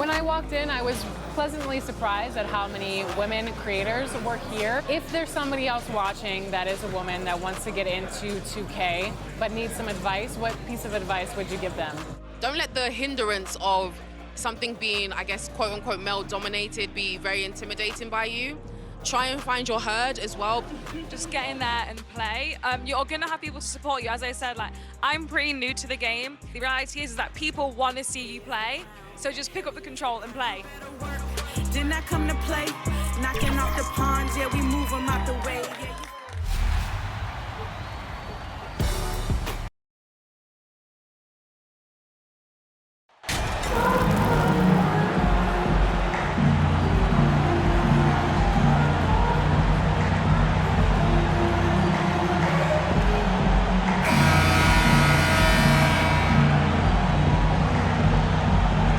When I walked in, I was pleasantly surprised at how many women creators were here. If there's somebody else watching that is a woman that wants to get into 2K but needs some advice, what piece of advice would you give them? Don't let the hindrance of something being, I guess, quote unquote male dominated be very intimidating by you. Try and find your herd as well. Just get in there and play. You're gonna have people to support you. As I said, like, I'm pretty new to the game. The reality is that people want to see you play. So just pick up the control and play. Didn't I come to play? Knocking off the pawns, yeah, we move them out the way.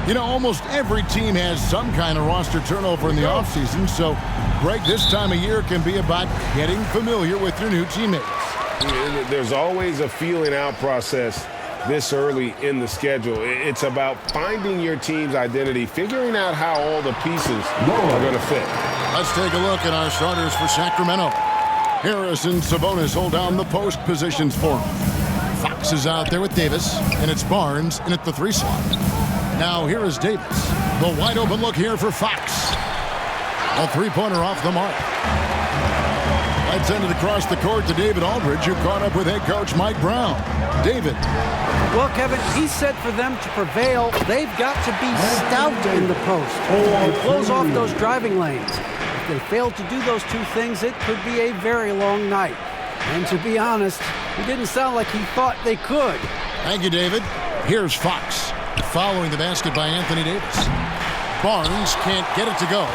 You know, almost every team has some kind of roster turnover in the offseason, so, Greg, this time of year can be about getting familiar with your new teammates. There's always a feeling out process this early in the schedule. It's about finding your team's identity, figuring out how all the pieces are going to fit. Let's take a look at our starters for Sacramento. Harris and Sabonis hold down the post positions for him. Fox is out there with Davis, and it's Barnes in at the 3 slot. Now here is Davis. The wide open look here for Fox. A three-pointer off the mark. Let's send it across the court to David Aldridge, who caught up with head coach Mike Brown. David. Well, Kevin, he said for them to prevail, they've got to be stout in the post and close off those driving lanes. If they fail to do those two things, it could be a very long night. And to be honest, it didn't sound like he thought they could. Thank you, David. Here's Fox. Following the basket by Anthony Davis. Barnes can't get it to go.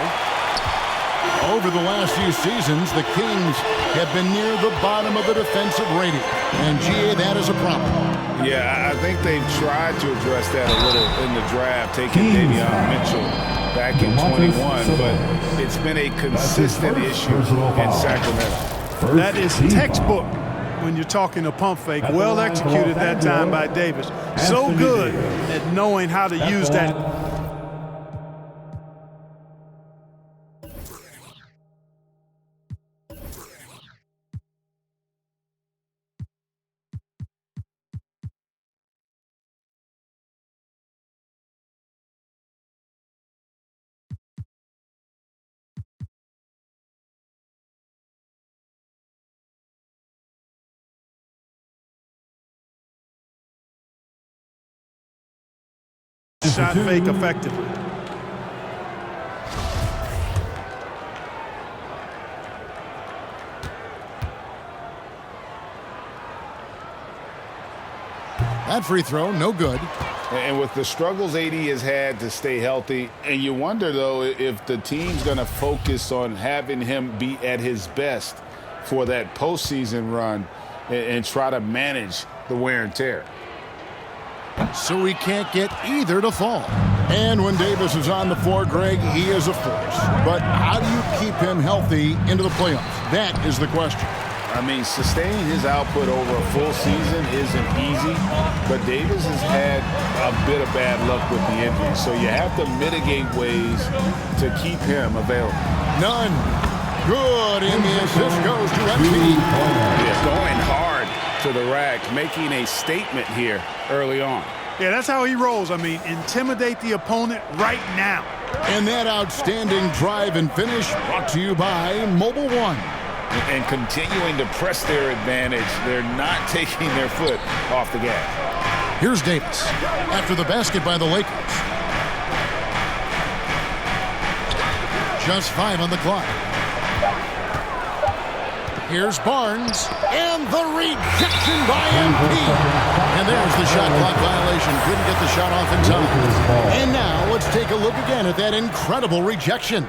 Over the last few seasons, the Kings have been near the bottom of the defensive rating. And, GA, that is a problem. Yeah, I think they've tried to address that a little in the draft, taking Davion Mitchell back in 21, but it's been a consistent issue in Sacramento. That is textbook when you're talking a pump fake. Well executed that time by Davis. So good at knowing how to use that. Shot fake effectively. That free throw, no good. And with the struggles AD has had to stay healthy, and you wonder, though, if the team's going to focus on having him be at his best for that postseason run and try to manage the wear and tear. So he can't get either to fall. And when Davis is on the floor, Greg, he is a force. But how do you keep him healthy into the playoffs? That is the question. I mean, sustaining his output over a full season isn't easy, but Davis has had a bit of bad luck with the injury. So you have to mitigate ways to keep him available. None. Good, and the assist goes to MP. Yeah, going hard to the rack, making a statement here early on. Yeah, that's how he rolls. I mean, intimidate the opponent right now. And that outstanding drive and finish brought to you by Mobile One. And continuing to press their advantage. They're not taking their foot off the gas. Here's Davis after the basket by the Lakers. Just 5 on the clock. Here's Barnes, and the rejection by MP. And there's the shot clock violation. Couldn't get the shot off in time. And now let's take a look again at that incredible rejection.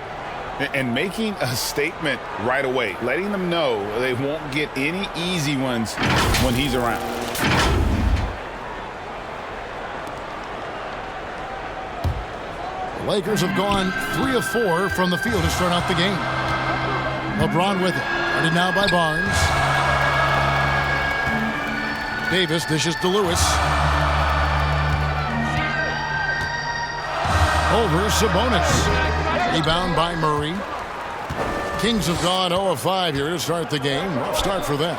And making a statement right away, letting them know they won't get any easy ones when he's around. The Lakers have gone 3 of 4 from the field to start off the game. LeBron with it. Guarded now by Barnes. Davis dishes to Lewis. Over Sabonis. Rebound by Murray. Kings have gone 0 of 5 here to start the game. Rough start for them.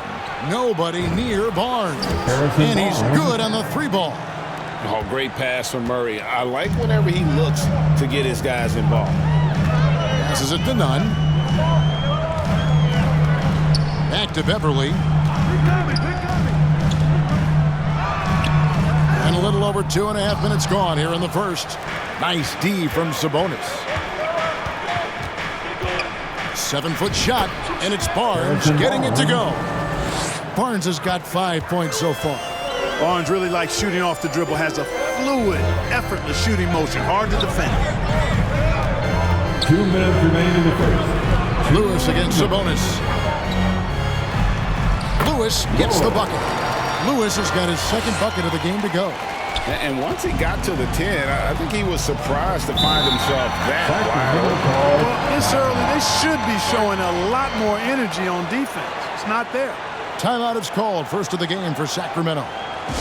Nobody near Barnes. And he's good on the 3-ball. Oh, great pass from Murray. I like whenever he looks to get his guys involved. Passes it to Nunn. Back to Beverly. And a little over 2.5 minutes gone here in the first. Nice D from Sabonis. 7-foot shot, and it's Barnes getting it to go. Barnes has got 5 points so far. Barnes really likes shooting off the dribble, has a fluid, effortless shooting motion, hard to defend. 2 minutes remaining in the first. Lewis against Sabonis. Lewis gets the bucket. Lewis has got his second bucket of the game to go. And once he got to the 10, I think he was surprised to find himself that wide open. Well, this early, they should be showing a lot more energy on defense. It's not there. Timeout is called. First of the game for Sacramento.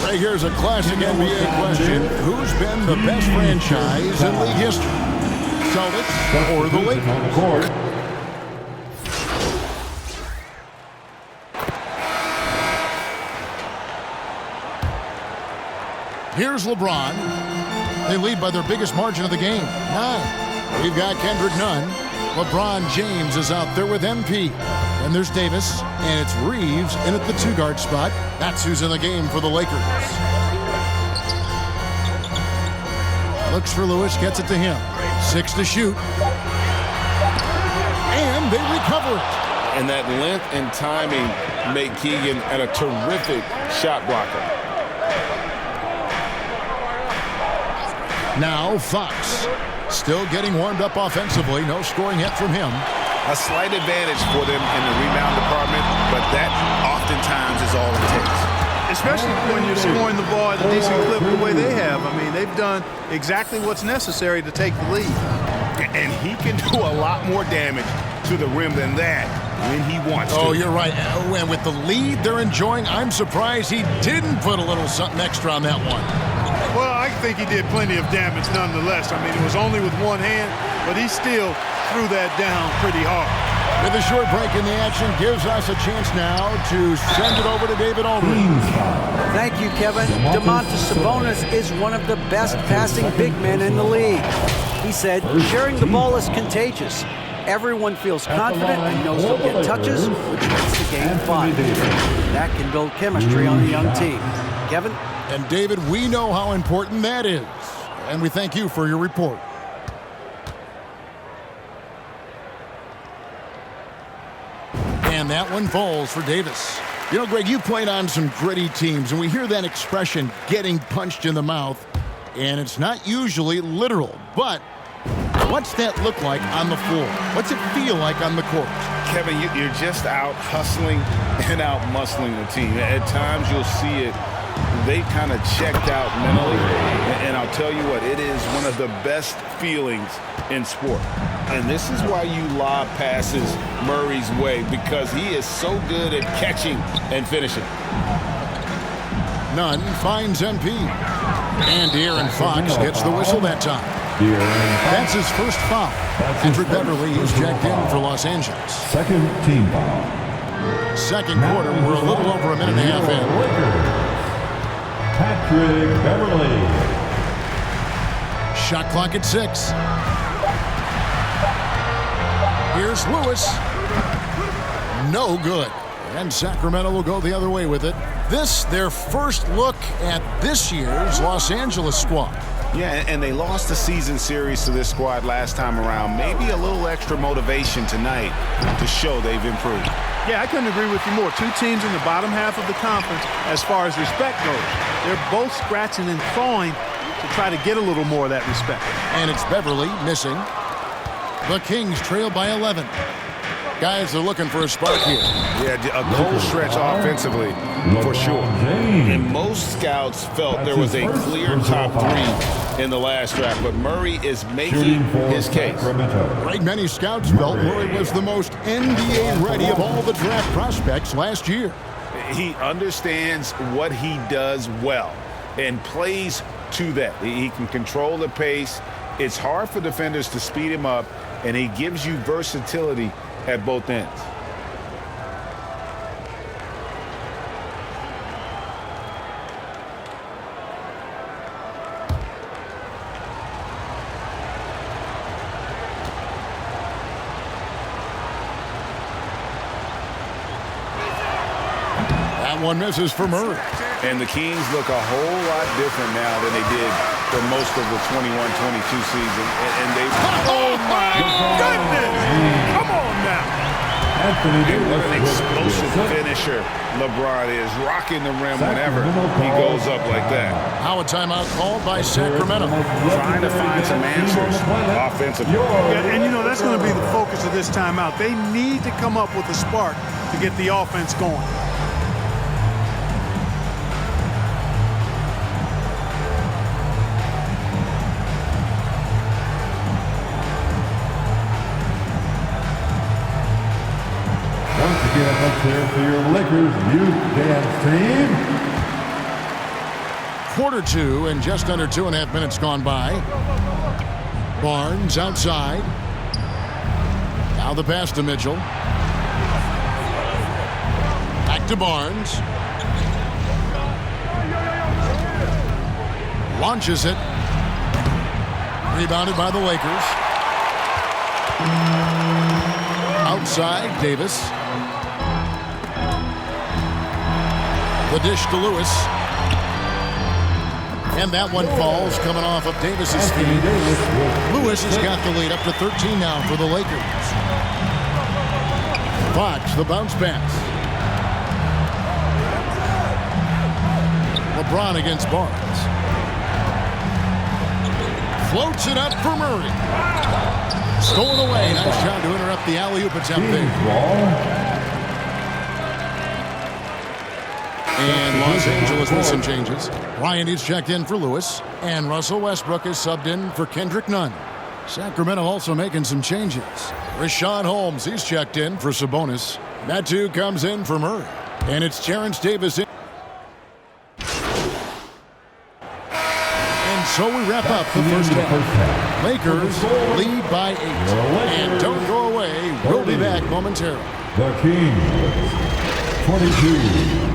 Right here's a classic NBA question. Who's been the best franchise in league history? Celtics or the Lakers? Here's LeBron. They lead by their biggest margin of the game, 9. We've got Kendrick Nunn. LeBron James is out there with MP. And there's Davis, and it's Reeves in at the 2-guard spot. That's who's in the game for the Lakers. Looks for Lewis, gets it to him. 6 to shoot. And they recover it. And that length and timing make Keegan a terrific shot blocker. Now Fox. Still getting warmed up offensively. No scoring yet from him. A slight advantage for them in the rebound department, but that oftentimes is all it takes. Especially when you're scoring the ball at a decent clip the way they have. I mean, they've done exactly what's necessary to take the lead. And he can do a lot more damage to the rim than that when he wants to. Oh, you're right. And with the lead they're enjoying, I'm surprised he didn't put a little something extra on that one. Well, I think he did plenty of damage nonetheless. I mean, it was only with one hand, but he still threw that down pretty hard. With a short break in the action, gives us a chance now to send it over to David Aldridge. Thank you, Kevin. Domantas Sabonis is one of the best passing big men in the league. He said, sharing the ball is contagious. Everyone feels confident and knows they'll get touches, which makes the game fun. That can build chemistry on a young team. Kevin? And David, we know how important that is. And we thank you for your report. And that one falls for Davis. You know, Greg, you played on some gritty teams, and we hear that expression, getting punched in the mouth, and it's not usually literal. But what's that look like on the floor? What's it feel like on the court? Kevin, you're just out hustling and out muscling the team. At times you'll see it. They kind of checked out mentally, and I'll tell you what, it is one of the best feelings in sport. And this is why you lob passes Murray's way, because he is so good at catching and finishing. Nunn finds MP. And De'Aaron Fox gets the whistle that time. That's his first foul. Kendrick Beverly is checked in for Los Angeles. Second team foul. Second quarter, we're a little over a minute and a half in. Patrick Beverly. Shot clock at 6. Here's Lewis. No good. And Sacramento will go the other way with it. This, their first look at this year's Los Angeles squad. Yeah, and they lost the season series to this squad last time around. Maybe a little extra motivation tonight to show they've improved. Yeah, I couldn't agree with you more. Two teams in the bottom half of the conference as far as respect goes. They're both scratching and clawing to try to get a little more of that respect. And it's Beverly missing. The Kings trail by 11. Guys are looking for a spark here. Yeah, a cold stretch offensively, for sure. And most scouts felt there was a clear top 3 in the last draft, but Murray is making his case. Right, many scouts felt Murray was the most NBA-ready of all the draft prospects last year. He understands what he does well and plays to that. He can control the pace. It's hard for defenders to speed him up, and he gives you versatility at both ends. That one misses for Murray. And the Kings look a whole lot different now than they did for most of the 21-22 season. And they... Oh, my goodness! Come on now. Anthony And what an Davis explosive with the finisher LeBron is, rocking the rim whenever he goes up like that. Now a timeout called by Sacramento. Trying to find some answers offensively. Yeah, and, you know, that's going to be the focus of this timeout. They need to come up with a spark to get the offense going. Once again, let's hear for your Lakers youth dance team. Quarter two and just under 2.5 minutes gone by. Barnes outside. Now the pass to Mitchell. Back to Barnes. Launches it. Rebounded by the Lakers. Outside, Davis. The dish to Lewis. And that one falls coming off of Davis's feet. Lewis has got the lead up to 13 now for the Lakers. Fox, the bounce pass. LeBron against Barnes. Floats it up for Murray. Stolen away. Nice job to interrupt the alley-oop attempt there. And Los Angeles with some changes. Ryan is checked in for Lewis. And Russell Westbrook is subbed in for Kendrick Nunn. Sacramento also making some changes. Rashawn Holmes, he's checked in for Sabonis. That too comes in for Murray. And it's Terrence Davis in. And so we wrap up the first half. Lakers lead by 8. And don't go away. We'll be back momentarily. The Kings, 22.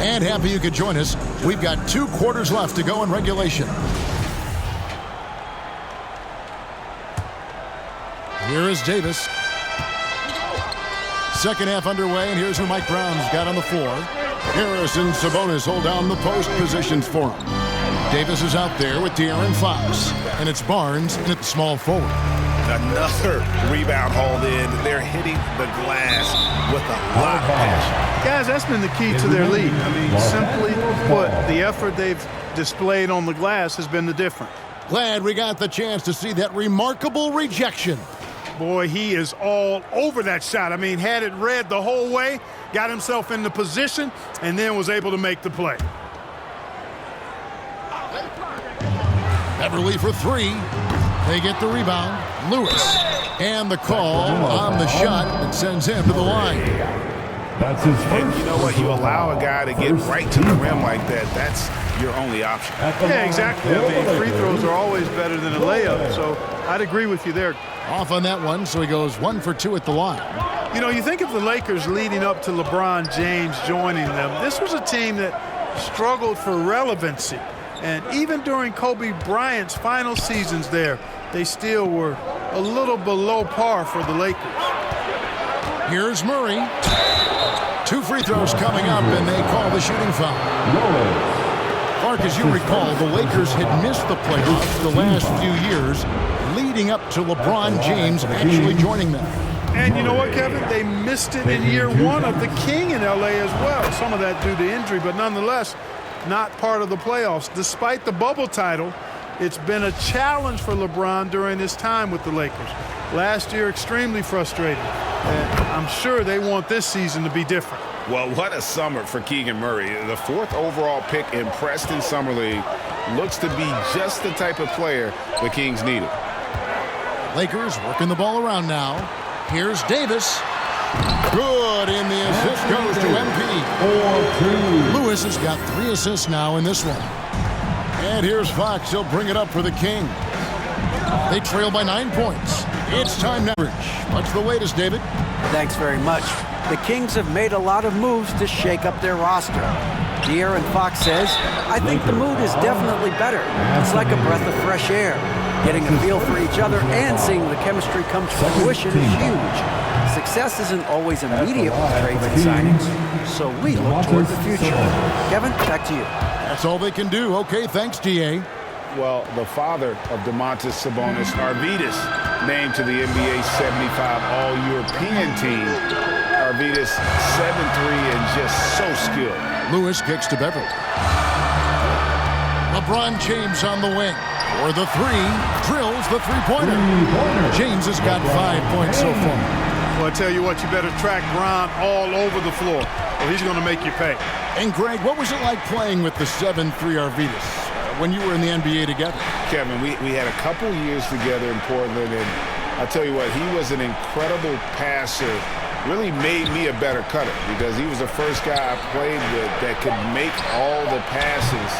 And happy you could join us. We've got 2 quarters left to go in regulation. Here is Davis. Second half underway, and here's who Mike Brown's got on the floor. Harris and Sabonis hold down the post positions for him. Davis is out there with De'Aaron Fox. And it's Barnes in at the small forward. Another rebound hauled in. They're hitting the glass with a lot of passion. Guys, that's been the key to their lead. I mean, simply put, the effort they've displayed on the glass has been the difference. Glad we got the chance to see that remarkable rejection. Boy, he is all over that shot. I mean, had it read the whole way, got himself in the position, and then was able to make the play. Beverly for 3. They get the rebound. Lewis. And the call on the shot that sends him to the line. That's his first. And you know what? You allow a guy to get right to the rim like that. That's your only option. Yeah, exactly. I mean, free throws are always better than a layup, so I'd agree with you there. Off on that one, so he goes 1 for 2 at the line. You know, you think of the Lakers leading up to LeBron James joining them. This was a team that struggled for relevancy. And even during Kobe Bryant's final seasons there, they still were a little below par for the Lakers. Here's Murray. 2 free throws coming up, and they call the shooting foul. Clark, as you recall, the Lakers had missed the playoffs the last few years, leading up to LeBron James actually joining them. And you know what, Kevin? They missed it in year 1 of the King in L.A. as well. Some of that due to injury, but nonetheless, not part of the playoffs. Despite the bubble title, it's been a challenge for LeBron during his time with the Lakers. Last year, extremely frustrating. And I'm sure they want this season to be different. Well, what a summer for Keegan Murray. The 4th overall pick in Preston Summer League looks to be just the type of player the Kings needed. Lakers working the ball around now. Here's Davis. Good, and the assist goes to MP. Lewis has got 3 assists now in this one. And here's Fox. He'll bring it up for the Kings. They trail by 9 points. It's time now. What's the latest, David? Thanks very much. The Kings have made a lot of moves to shake up their roster. De'Aaron Fox says, I think the mood is definitely better. It's like a breath of fresh air. Getting a feel for each other and seeing the chemistry come to fruition is huge. Success isn't always immediate with trades and signings, so we look toward the future. Kevin, back to you. That's all they can do. Okay, thanks, D.A. Well, the father of Domantas Sabonis, Arvydas, named to the NBA 75 All-European team. Arvydas, 7'3", and just so skilled. Lewis kicks to Beverly. LeBron James on the wing. For the 3, drills the three-pointer. James has got 5 points so far. Well, I tell you what, you better track Bron all over the floor, or he's going to make you pay. And Greg, what was it like playing with the 7'3" Arvydas when you were in the NBA together? Kevin, we had a couple years together in Portland, and I tell you what, he was an incredible passer. Really made me a better cutter because he was the first guy I played with that could make all the passes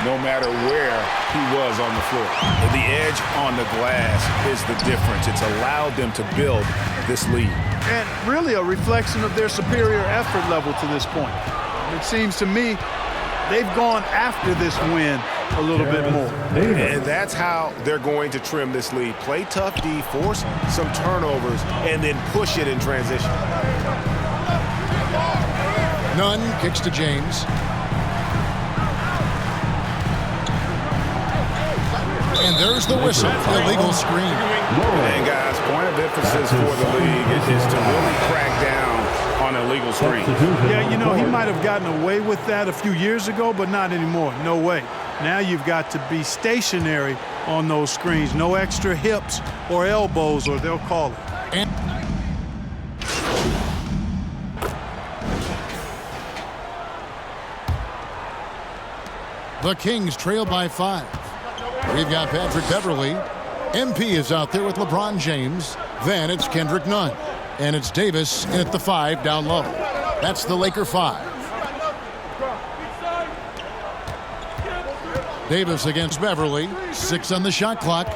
no matter where he was on the floor. The edge on the glass is the difference. It's allowed them to build this lead. And really a reflection of their superior effort level to this point. It seems to me they've gone after this win a little bit more. And that's how they're going to trim this lead. Play tough D, force some turnovers, and then push it in transition. Nunn kicks to James. And there's the whistle, illegal screen. And guys, point of emphasis for the league is to really crack down on illegal screens. Yeah, you know, he might have gotten away with that a few years ago, but not anymore. No way. Now you've got to be stationary on those screens. No extra hips or elbows, or they'll call it. And the Kings trail by 5. We've got Patrick Beverly. MP is out there with LeBron James. Then it's Kendrick Nunn. And it's Davis in at the 5 down low. That's the Laker 5. Davis against Beverly. 6 on the shot clock.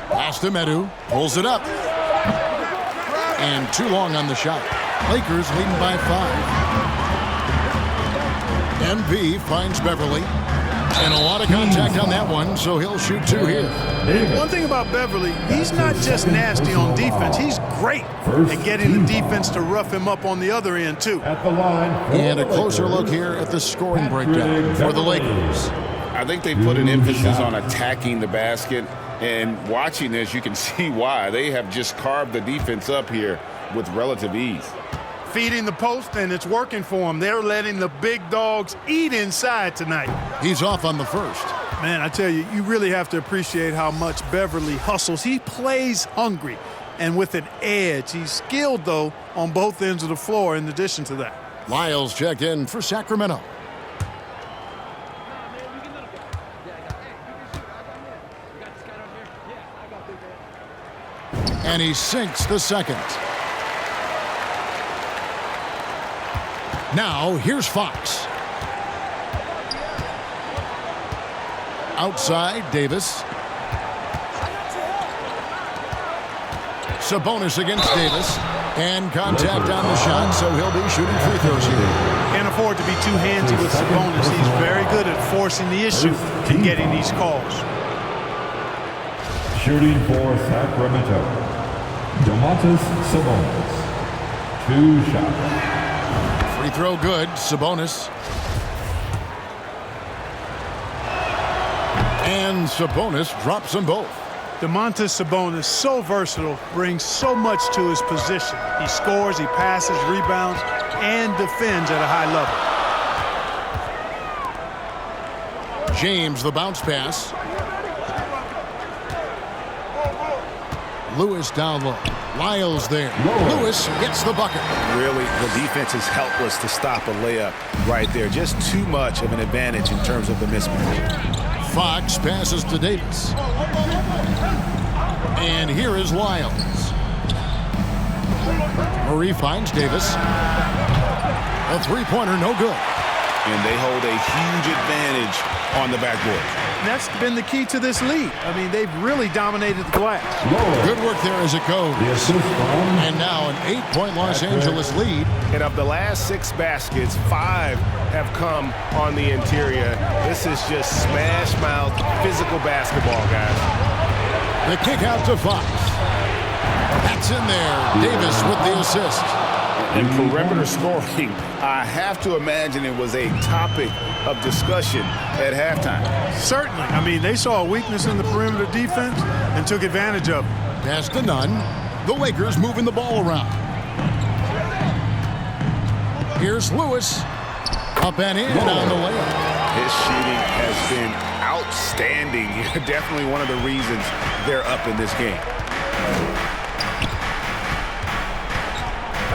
Pass to Medu. Pulls it up. And too long on the shot. Lakers leading by 5. MP finds Beverly. And a lot of contact on that one, so he'll shoot 2 here. One thing about Beverly, he's not just nasty on defense. He's great at getting the defense to rough him up on the other end, too. At the line. And a closer look here at the scoring breakdown for the Lakers. I think they put an emphasis on attacking the basket. And watching this, you can see why. They have just carved the defense up here with relative ease. Feeding the post, and it's working for them. They're letting the big dogs eat inside tonight. He's off on the first. Man, I tell you, you really have to appreciate how much Beverly hustles. He plays hungry and with an edge. He's skilled, though, on both ends of the floor in addition to that. Lyles checked in for Sacramento. And he sinks the second. Now, here's Fox. Outside, Davis. Sabonis against Davis. And contact on the shot, so he'll be shooting free throws here. Can't afford to be too handsy with Sabonis. He's very good at forcing the issue and getting these calls. Shooting for Sacramento, Domantas Sabonis. 2 shots. Free throw good, Sabonis. And Sabonis drops them both. Domantas Sabonis, so versatile, brings so much to his position. He scores, he passes, rebounds, and defends at a high level. James, the bounce pass. Lewis down low. Lyles there. Lewis gets the bucket. Really, the defense is helpless to stop a layup right there. Just too much of an advantage in terms of the mismatch. Fox passes to Davis. And here is Lyles. Murray finds Davis. A three-pointer, no good. And they hold a huge advantage on the backboard. And that's been the key to this lead. I mean, they've really dominated the glass. Good work there as it goes. And now an 8-point Los Angeles lead. And of the last 6 baskets, 5 have come on the interior. This is just smash-mouth physical basketball, guys. The kick out to Fox. That's in there. Davis with the assist. And perimeter scoring, I have to imagine it was a topic of discussion at halftime. Certainly. I mean, they saw a weakness in the perimeter defense and took advantage of it. Pass to none. The Lakers moving the ball around. Here's Lewis. Up and in on the layup. His shooting has been outstanding. Definitely one of the reasons they're up in this game.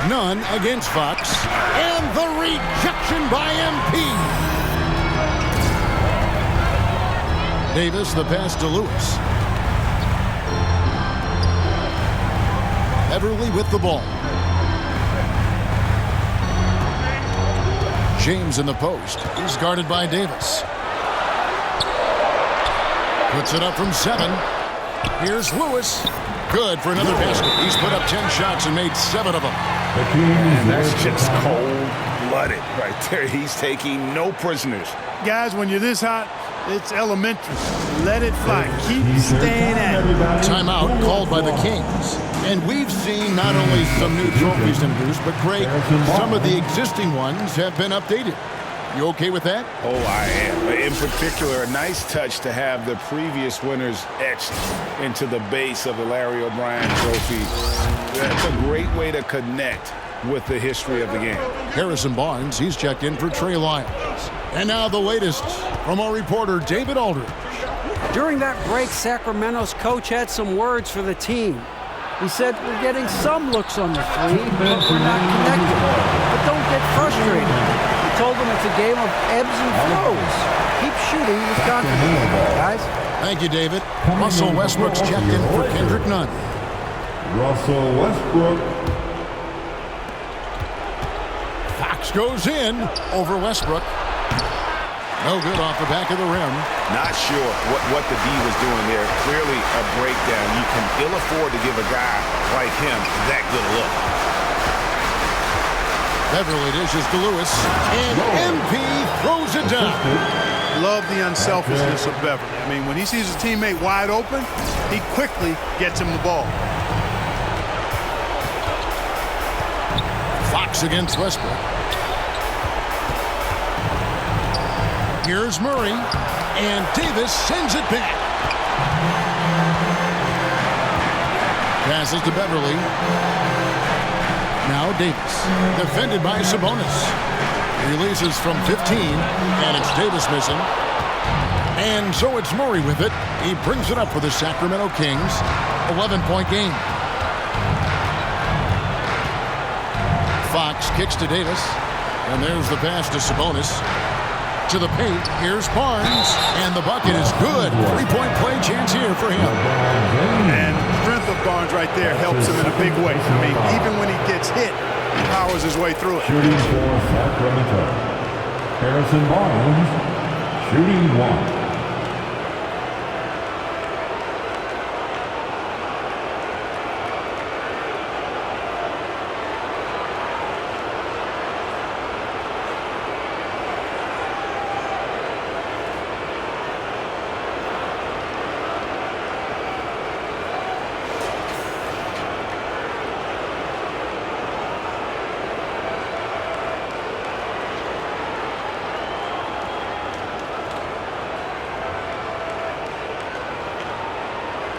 None against Fox. And the rejection by MP. Davis, the pass to Lewis. Beverly with the ball. James in the post. He's guarded by Davis. Puts it up from 7. Here's Lewis. Good for another basket. He's put up 10 shots and made 7 of them. And that's just cold-blooded right there. He's taking no prisoners. Guys, when you're this hot, it's elementary. Let it fly. Keep staying at it. Timeout called by the Kings. And we've seen not only some new trophies introduced, but Craig, some of the existing ones have been updated. You okay with that? Oh, I am. In particular, a nice touch to have the previous winners etched into the base of the Larry O'Brien trophy. That's a great way to connect with the history of the game. Harrison Barnes, he's checked in for Trey Lyles. And now the latest from our reporter, David Aldridge. During that break, Sacramento's coach had some words for the team. He said, we're getting some looks on the three, but we're not connected. But don't get frustrated. He told them it's a game of ebbs and flows. Keep shooting with confidence, guys. Thank you, David. Russell Westbrook's checked in for Kendrick Nunn. Russell Westbrook. Fox goes in over Westbrook. No good off the back of the rim. Not sure what the D was doing there. Clearly a breakdown. You can ill afford to give a guy like him that good a look. Beverly dishes to Lewis. And MP throws it down. Love the unselfishness of Beverly. I mean, when he sees his teammate wide open, he quickly gets him the ball. Fox against Westbrook. Here's Murray, and Davis sends it back. Passes to Beverly. Now Davis, defended by Sabonis. Releases from 15, and it's Davis missing. And so it's Murray with it. He brings it up for the Sacramento Kings. 11-point game. Fox kicks to Davis, and there's the pass to Sabonis. To the paint, here's Barnes, and the bucket is good. 3-point play chance here for him. And the strength of Barnes right there helps him in a big way. I mean, even when he gets hit, he powers his way through it. Shooting for Sacramento. Harrison Barnes, shooting 1.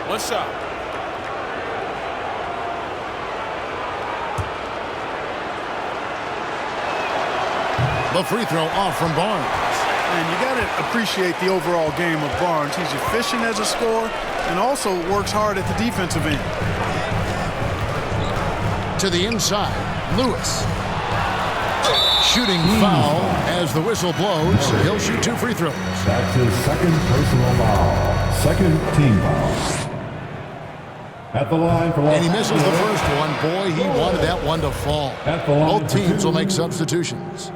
What's up? The free throw off from Barnes. And you got to appreciate the overall game of Barnes. He's efficient as a scorer and also works hard at the defensive end. To the inside, Lewis. Shooting foul as the whistle blows. He'll shoot 2 free throws. That's his second personal foul. Second team foul. At the line for And he misses the first one. Boy, he wanted that one to fall. Both teams will make substitutions.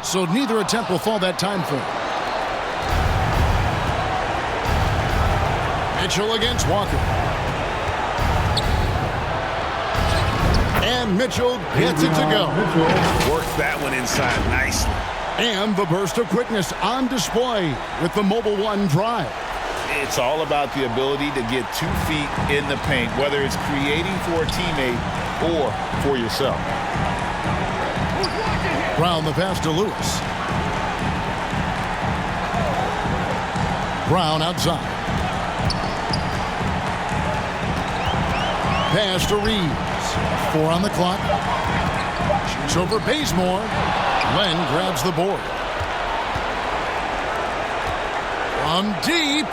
So neither attempt will fall that time frame. Mitchell against Walker. And Mitchell gets it to go. Worked that one inside nicely. And the burst of quickness on display with the Mobile One drive. It's all about the ability to get 2 feet in the paint, whether it's creating for a teammate or for yourself. Brown the pass to Lewis. Brown outside. Pass to Reeves. 4 on the clock. Shoots over Bazemore. Len grabs the board. From deep.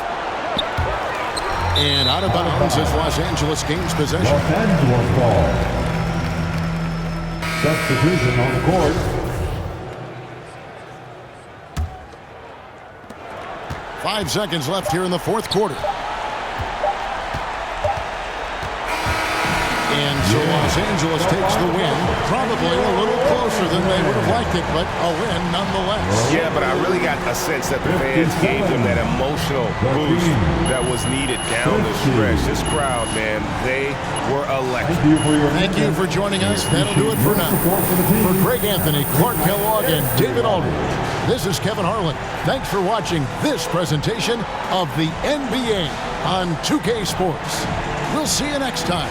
And out of bounds as Los Angeles gains possession. Los Angeles ball. Substitution on the court. 5 seconds left here in the fourth quarter. And so Los Angeles takes the win. Probably a little closer than they would have liked it, but a win nonetheless. Yeah, but I really got a sense that the fans gave them that emotional boost that was needed down the stretch. This crowd, man, they were electric. Thank you for joining us. That'll do it for now. For Greg Anthony, Clark Kellogg, and David Aldridge, this is Kevin Harlan. Thanks for watching this presentation of the NBA on 2K Sports. We'll see you next time.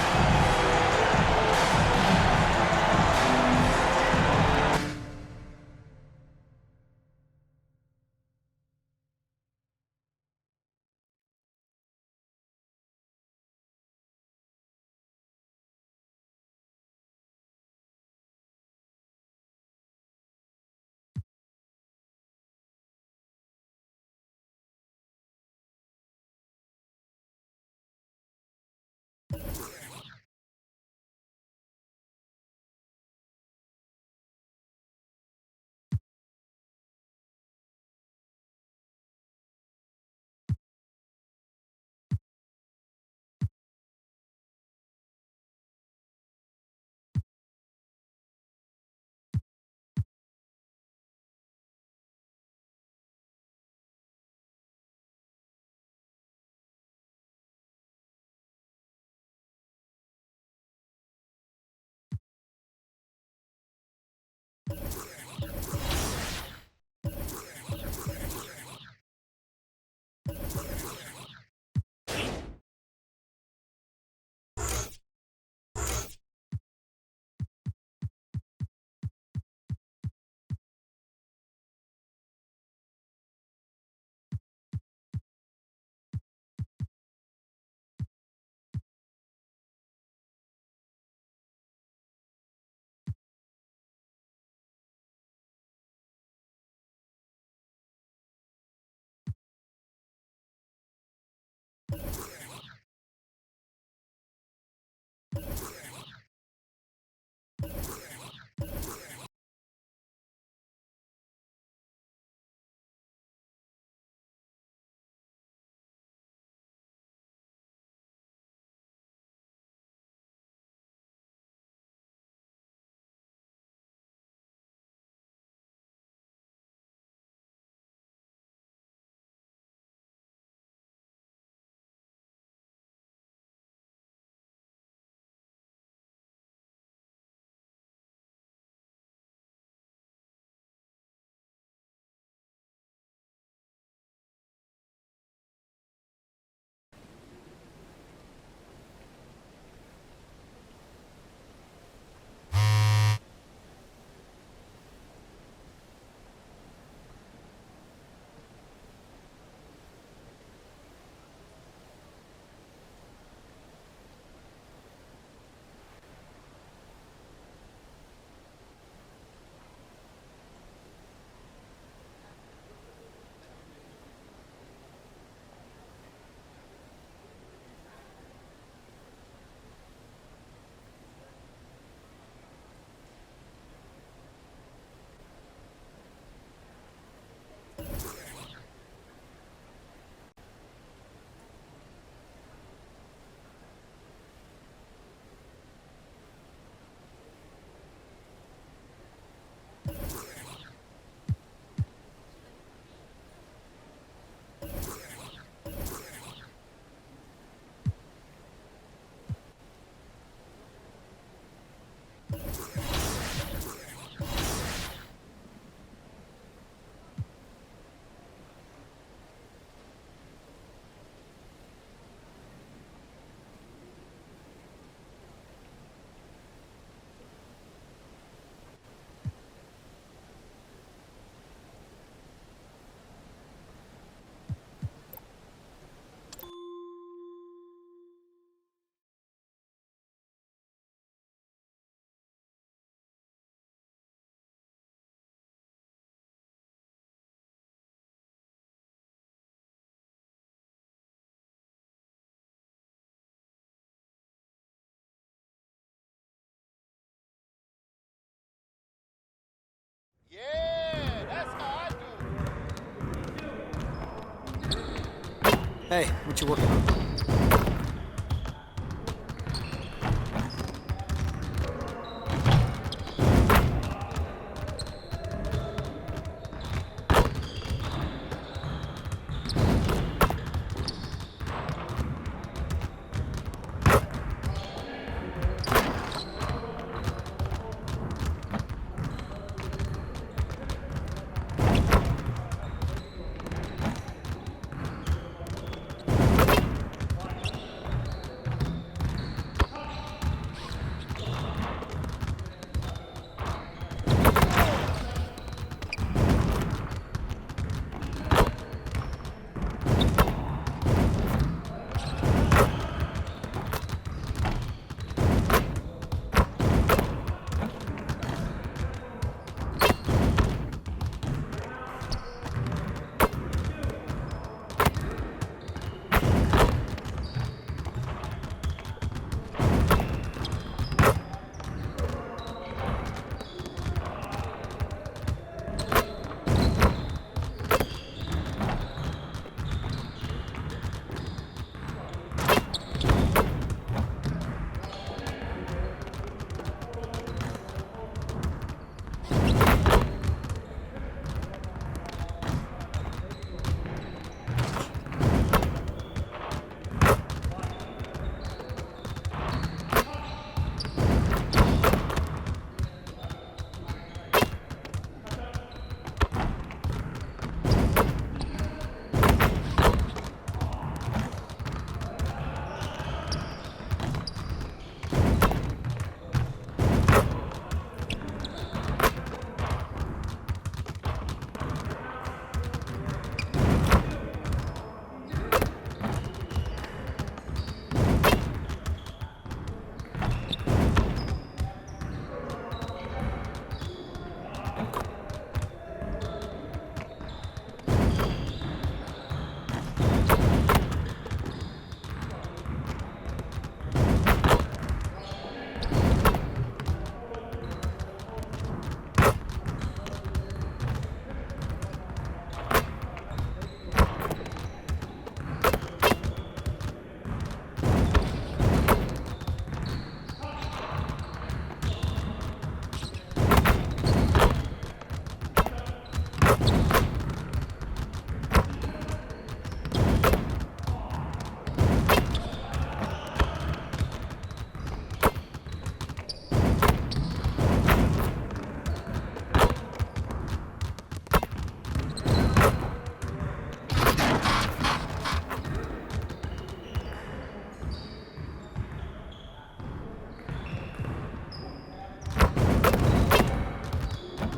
Hey, what you working on?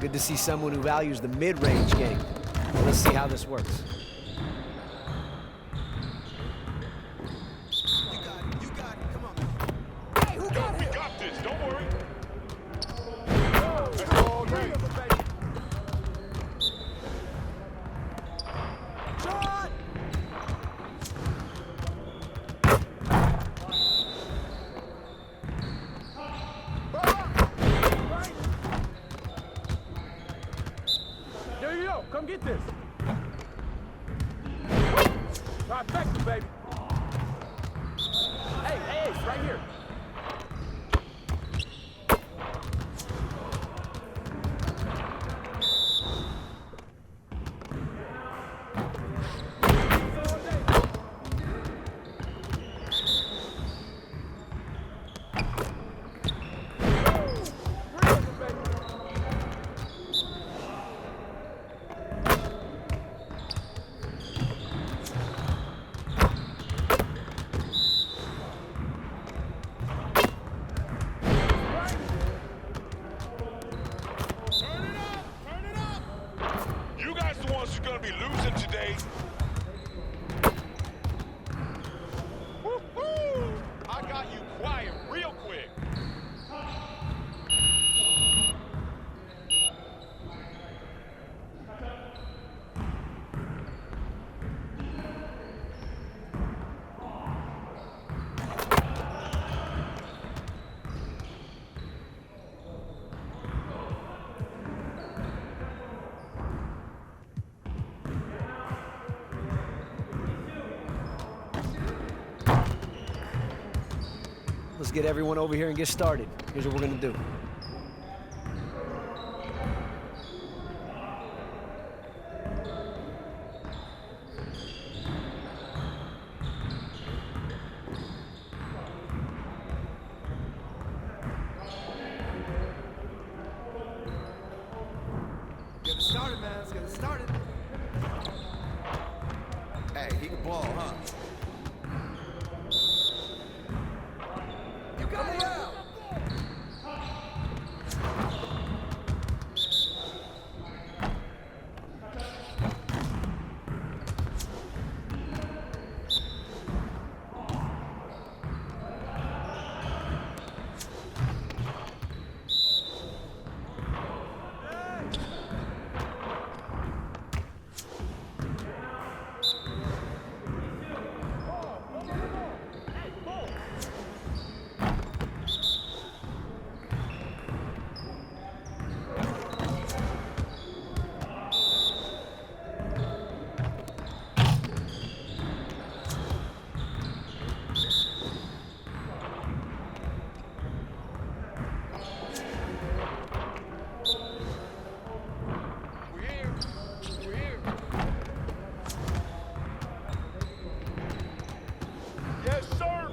Good to see someone who values the mid-range game. Let's see how this works. Come get this. Trifecta, baby. Hey, right here. Let's get everyone over here and get started. Here's what we're gonna do. Get it started, man. Let's get it started. Hey, he can ball, huh? You got it out. Yes, sir.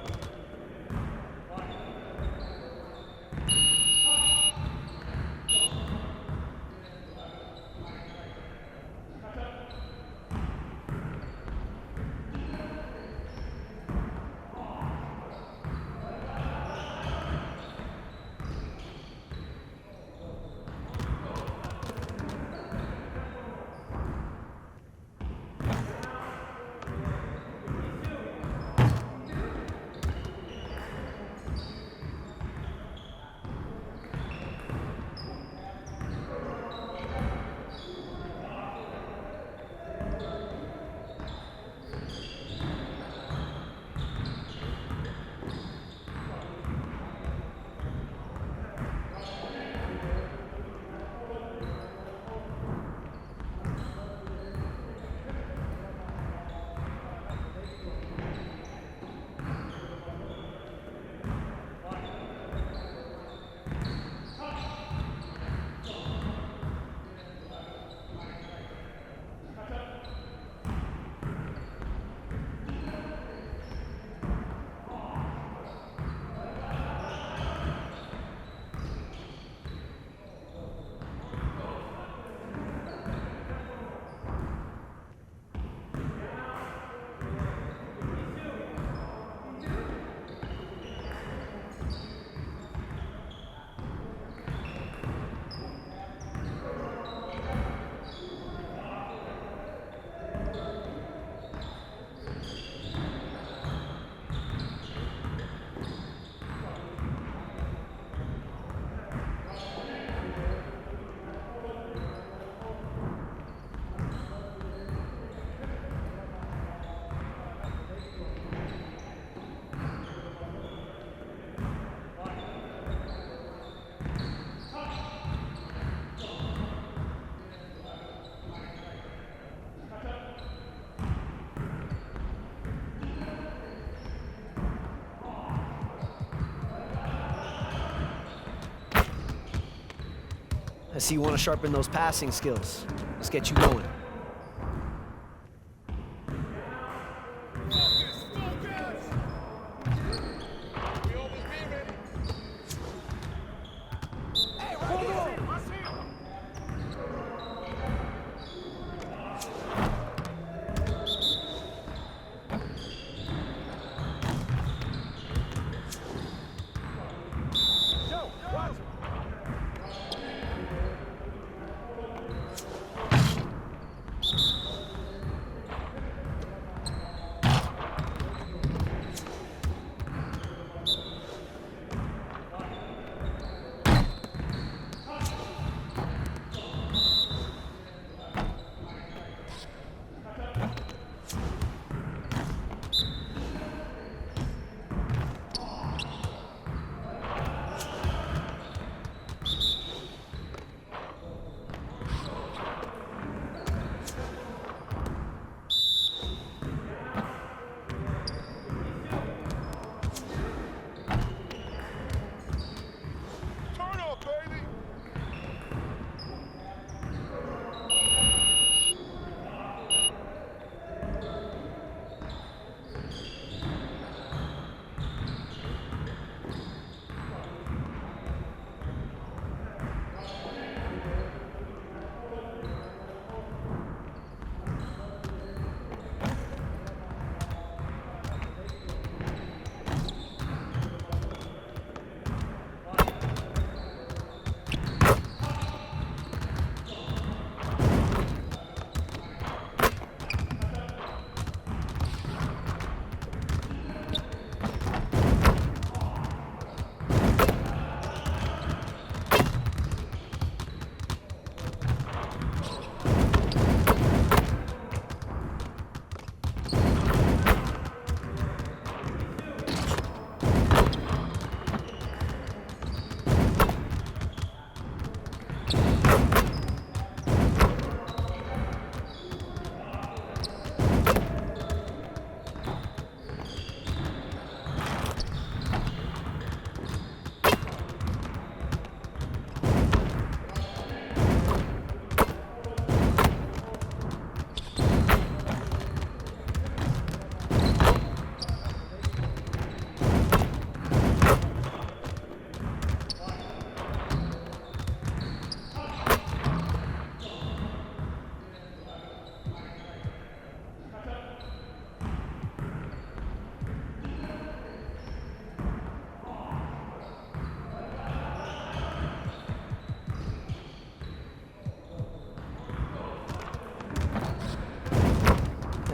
I see you want to sharpen those passing skills. Let's get you going.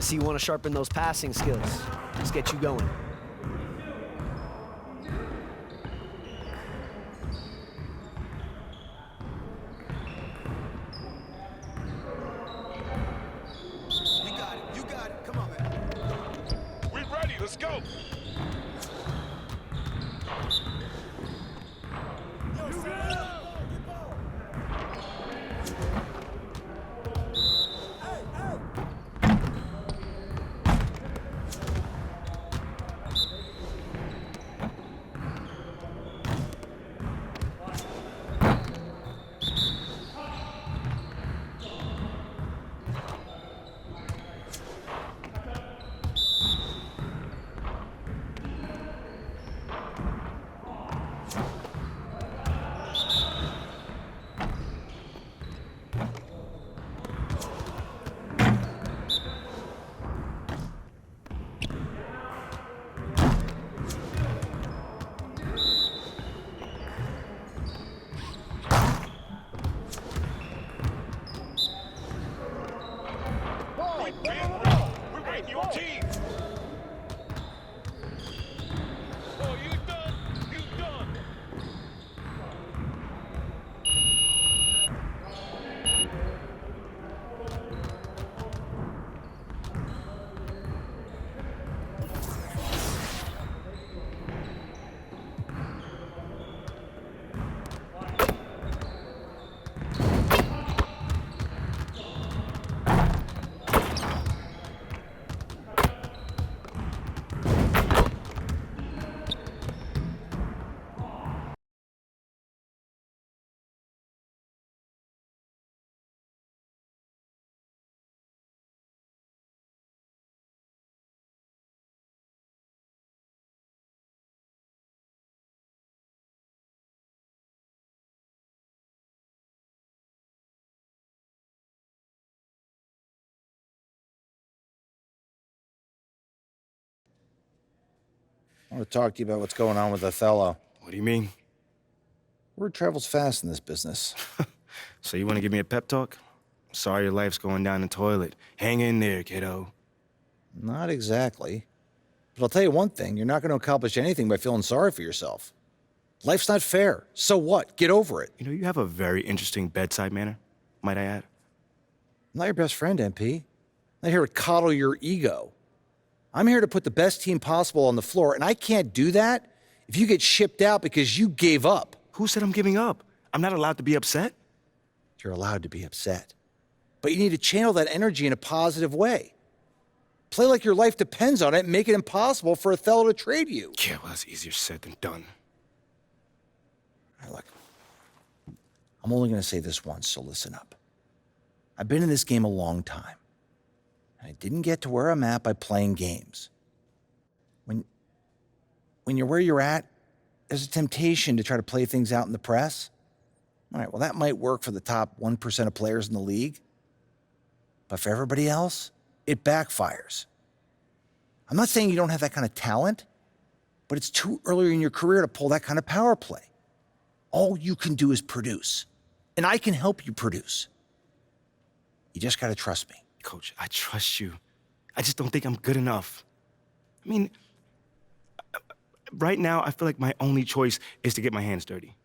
see you want to sharpen those passing skills. Let's get you going. You got it. Come on, man. We ready. Let's go. I want to talk to you about what's going on with Othello. What do you mean? Word travels fast in this business. So you want to give me a pep talk? Sorry your life's going down the toilet. Hang in there, kiddo. Not exactly. But I'll tell you one thing, you're not going to accomplish anything by feeling sorry for yourself. Life's not fair. So what? Get over it. You know, you have a very interesting bedside manner, might I add. I'm not your best friend, MP. I'm not here to coddle your ego. I'm here to put the best team possible on the floor, and I can't do that if you get shipped out because you gave up. Who said I'm giving up? I'm not allowed to be upset? You're allowed to be upset. But you need to channel that energy in a positive way. Play like your life depends on it and make it impossible for Othello to trade you. Yeah, well, that's easier said than done. All right, look, I'm only going to say this once, so listen up. I've been in this game a long time. I didn't get to where I'm at by playing games. When you're where you're at, there's a temptation to try to play things out in the press. All right, well, that might work for the top 1% of players in the league. But for everybody else, it backfires. I'm not saying you don't have that kind of talent, but it's too early in your career to pull that kind of power play. All you can do is produce, and I can help you produce. You just got to trust me. Coach, I trust you. I just don't think I'm good enough. I mean, right now, I feel like my only choice is to get my hands dirty.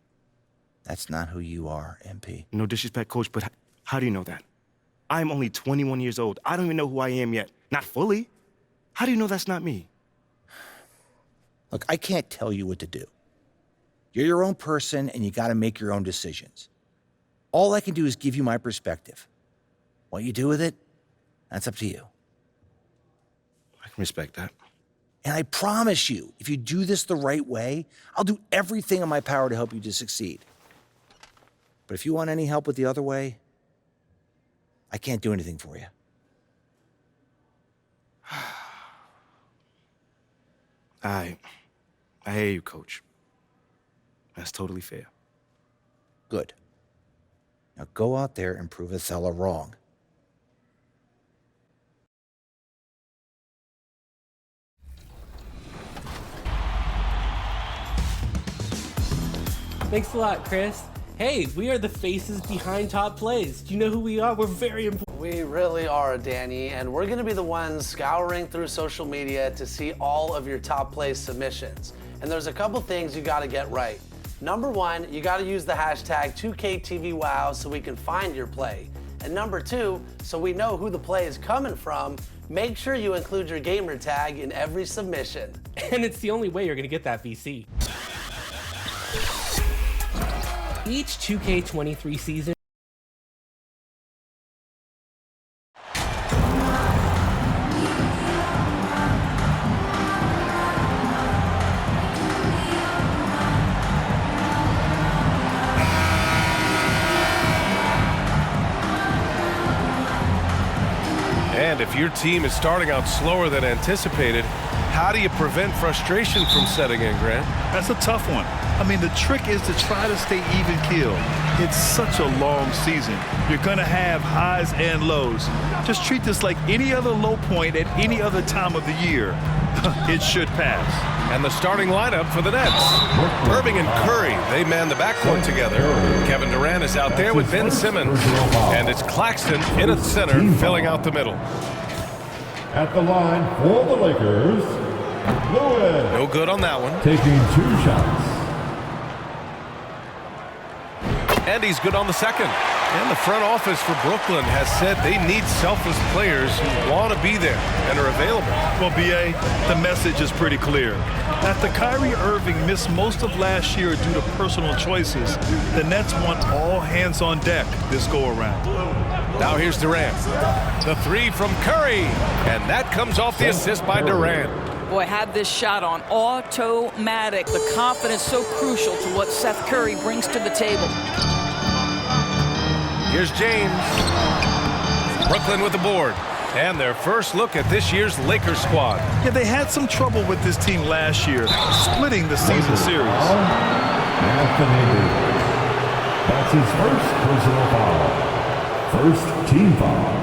That's not who you are, MP. No disrespect, Coach, but how do you know that? I'm only 21 years old. I don't even know who I am yet. Not fully. How do you know that's not me? Look, I can't tell you what to do. You're your own person, and you got to make your own decisions. All I can do is give you my perspective. What you do with it, that's up to you. I can respect that. And I promise you, if you do this the right way, I'll do everything in my power to help you to succeed. But if you want any help with the other way, I can't do anything for you. I hear you, Coach. That's totally fair. Good. Now go out there and prove Othello wrong. Thanks a lot, Chris. Hey, we are the faces behind top plays. Do you know who we are? We're very important. We really are, Danny, and we're going to be the ones scouring through social media to see all of your top play submissions. And there's a couple things you got to get right. Number one, you got to use the hashtag 2KTVWow so we can find your play. And number two, so we know who the play is coming from, make sure you include your gamer tag in every submission. And it's the only way you're going to get that VC. Each 2K23 season, and if your team is starting out slower than anticipated, how do you prevent frustration from setting in, Grant? That's a tough one. I mean, the trick is to try to stay even keeled. It's such a long season. You're going to have highs and lows. Just treat this like any other low point at any other time of the year. It should pass. And the starting lineup for the Nets. Irving and Curry, they man the backcourt together. Kevin Durant is out there with Ben Simmons. And it's Claxton in at center, filling out the middle. At the line for the Lakers, Lewis. No good on that one. Taking 2 shots. And he's good on the second. And the front office for Brooklyn has said they need selfless players who want to be there and are available. Well, B.A., the message is pretty clear. After Kyrie Irving missed most of last year due to personal choices, the Nets want all hands on deck this go-around. Now here's Durant. The three from Curry. And that comes off the assist by Durant. Boy, had this shot on automatic. The confidence so crucial to what Seth Curry brings to the table. Here's James. Brooklyn with the board. And their first look at this year's Lakers squad. Yeah, they had some trouble with this team last year, splitting the season series. Anthony Davis. That's his first personal foul. First team foul.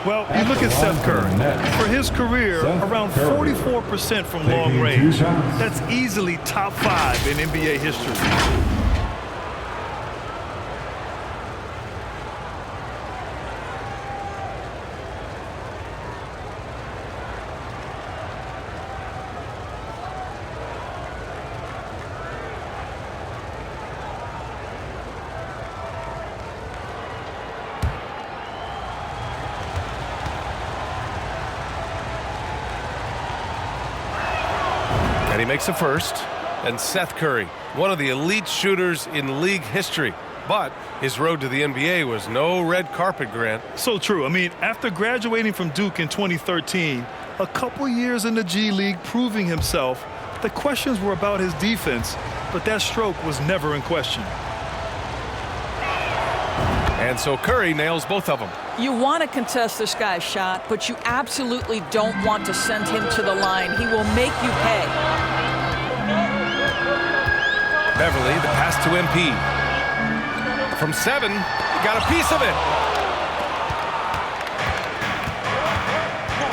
Well, you look at Seth Curry. For his career, around 44% from long range. That's easily top 5 in NBA history. And he makes a first. And Seth Curry, one of the elite shooters in league history. But his road to the NBA was no red carpet, Grant. So true. I mean, after graduating from Duke in 2013, a couple years in the G League proving himself, the questions were about his defense, but that stroke was never in question. And so Curry nails both of them. You want to contest this guy's shot, but you absolutely don't want to send him to the line. He will make you pay. Beverly, the pass to MP. From 7, got a piece of it.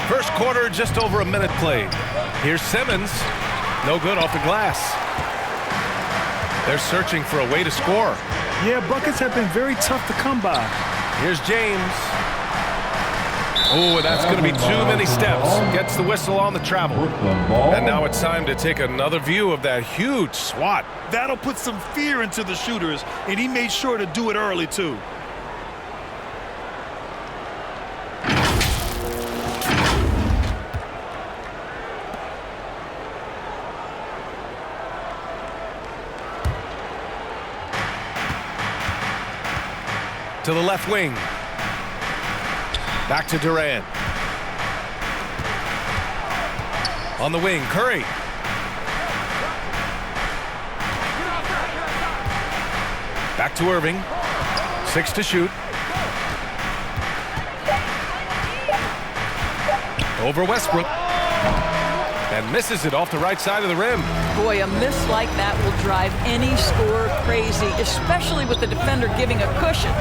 First quarter, just over a minute played. Here's Simmons. No good off the glass. They're searching for a way to score. Yeah, buckets have been very tough to come by. Here's James. Oh, that's going to be too many steps. Gets the whistle on the travel. And now it's time to take another view of that huge swat. That'll put some fear into the shooters, and he made sure to do it early, too. To the left wing. Back to Durant. On the wing, Curry. Back to Irving. 6 to shoot. Over Westbrook. And misses it off the right side of the rim. Boy, a miss like that will drive any scorer crazy, especially with the defender giving a cushion.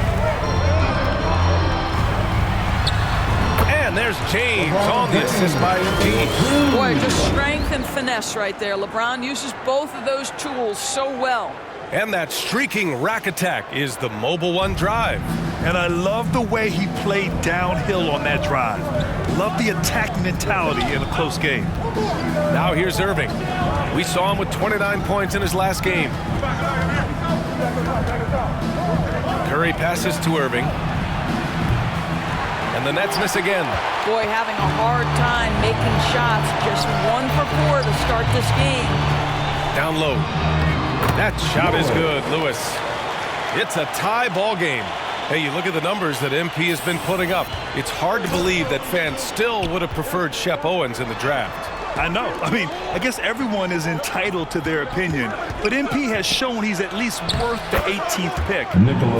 And there's James on the assist by James. Boy, just strength and finesse right there. LeBron uses both of those tools so well. And that streaking rack attack is the Mobile One drive. And I love the way he played downhill on that drive. Love the attack mentality in a close game. Now here's Irving. We saw him with 29 points in his last game. Curry passes to Irving. And the Nets miss again. Boy, having a hard time making shots. Just 1 for 4 to start this game. Down low. That shot is good, Lewis. It's a tie ball game. Hey, you look at the numbers that MP has been putting up. It's hard to believe that fans still would have preferred Shep Owens in the draft. I know. I mean, I guess everyone is entitled to their opinion, but MP has shown he's at least worth the 18th pick.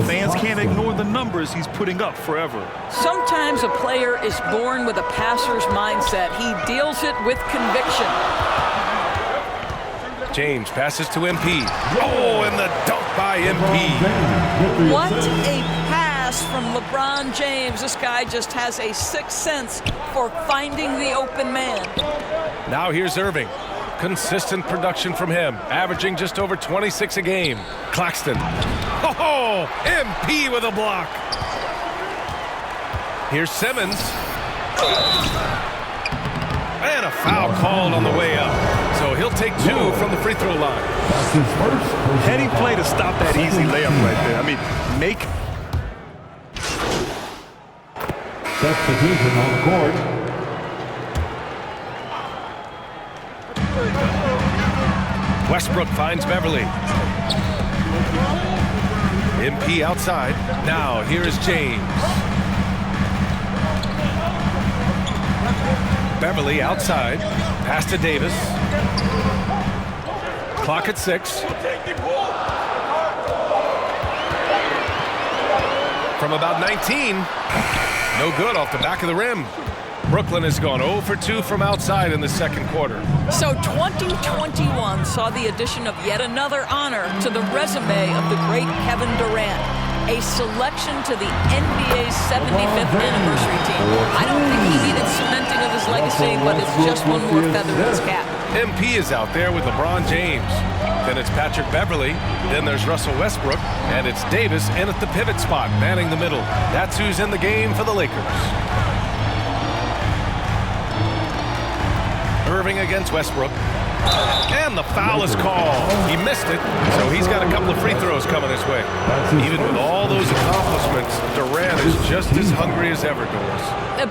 Fans can't ignore the numbers he's putting up forever. Sometimes a player is born with a passer's mindset. He deals it with conviction. James passes to MP. Oh, and the dunk by MP. What a pass from LeBron James. This guy just has a sixth sense for finding the open man. Now here's Irving. Consistent production from him, averaging just over 26 a game. Claxton. Oh, MP with a block. Here's Simmons. And a foul called on the way up. So he'll take 2 from the free throw line. That's his first heady play to stop that easy layup right there. I mean, make substitution on the court. Westbrook finds Beverly. MP outside. Now here is James. Beverly outside. Pass to Davis. Clock at 6. From about 19. No good off the back of the rim. Brooklyn has gone 0 for 2 from outside in the second quarter. So 2021 saw the addition of yet another honor to the resume of the great Kevin Durant, a selection to the NBA's 75th anniversary team. I don't think he needed cementing of his legacy, but it's just one more feather in his cap. MP is out there with LeBron James. Then it's Patrick Beverly. Then there's Russell Westbrook. And it's Davis in at the pivot spot, manning the middle. That's who's in the game for the Lakers. Irving against Westbrook. And the foul is called. He missed it, so he's got a couple of free throws coming his way. Even with all those accomplishments, Durant is just as hungry as ever, Doris.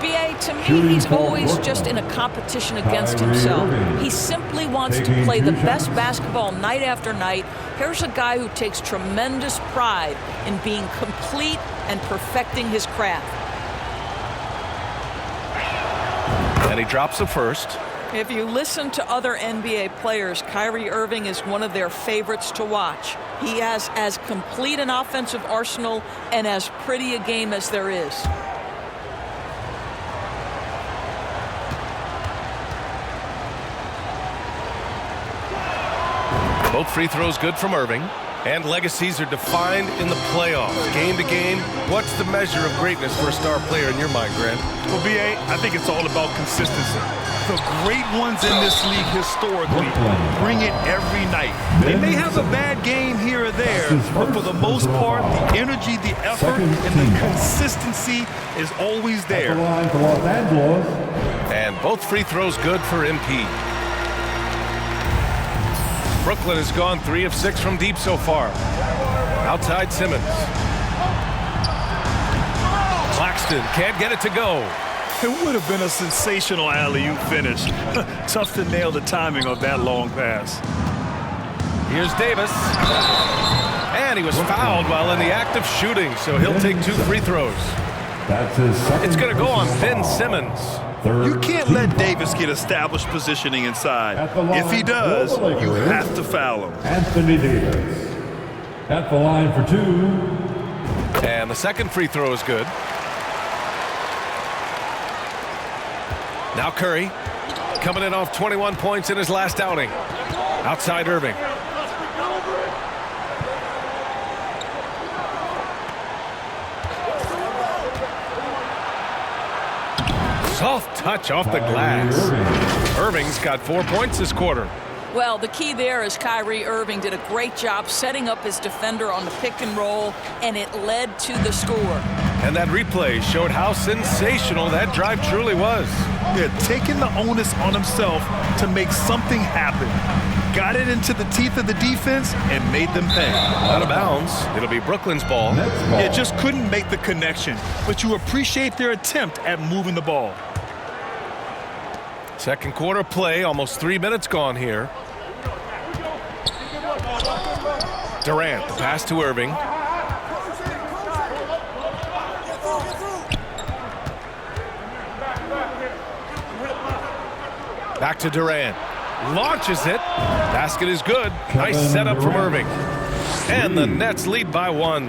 BA, to me, he's always just in a competition against himself. He simply wants to play the best basketball night after night. Here's a guy who takes tremendous pride in being complete and perfecting his craft. And he drops the first. If you listen to other NBA players, Kyrie Irving is one of their favorites to watch. He has as complete an offensive arsenal and as pretty a game as there is. Both free throws good from Irving. And legacies are defined in the playoffs. Game to game, what's the measure of greatness for a star player in your mind, Grant? Well, BA, I think it's all about consistency. The great ones in this league historically bring it every night. They may have a bad game here or there, but for the most part, the energy, the effort, and the consistency is always there. And both free throws good for MP. Brooklyn has gone 3 of 6 from deep so far. Outside Simmons. Claxton can't get it to go. It would have been a sensational alley-oop finish. Tough to nail the timing of that long pass. Here's Davis. And he was fouled while in the act of shooting, so he'll take 2 free throws. That's his second. It's going to go on Ben Simmons. You can't let Davis get established positioning inside. If he does, you have to foul him. Anthony Davis at the line for 2. And the second free throw is good. Now Curry, coming in off 21 points in his last outing. Outside Irving. Soft touch off the glass. Irving's got 4 points this quarter. Well, the key there is Kyrie Irving did a great job setting up his defender on the pick and roll, and it led to the score. And that replay showed how sensational that drive truly was. Yeah, taking the onus on himself to make something happen. Got it into the teeth of the defense and made them pay. Out of bounds. It'll be Brooklyn's ball. Yeah, just couldn't make the connection, but you appreciate their attempt at moving the ball. Second quarter play, almost 3 minutes gone here. Durant, the pass to Irving. Back to Durant. Launches it. Basket is good. Nice setup from Irving. And the Nets lead by 1.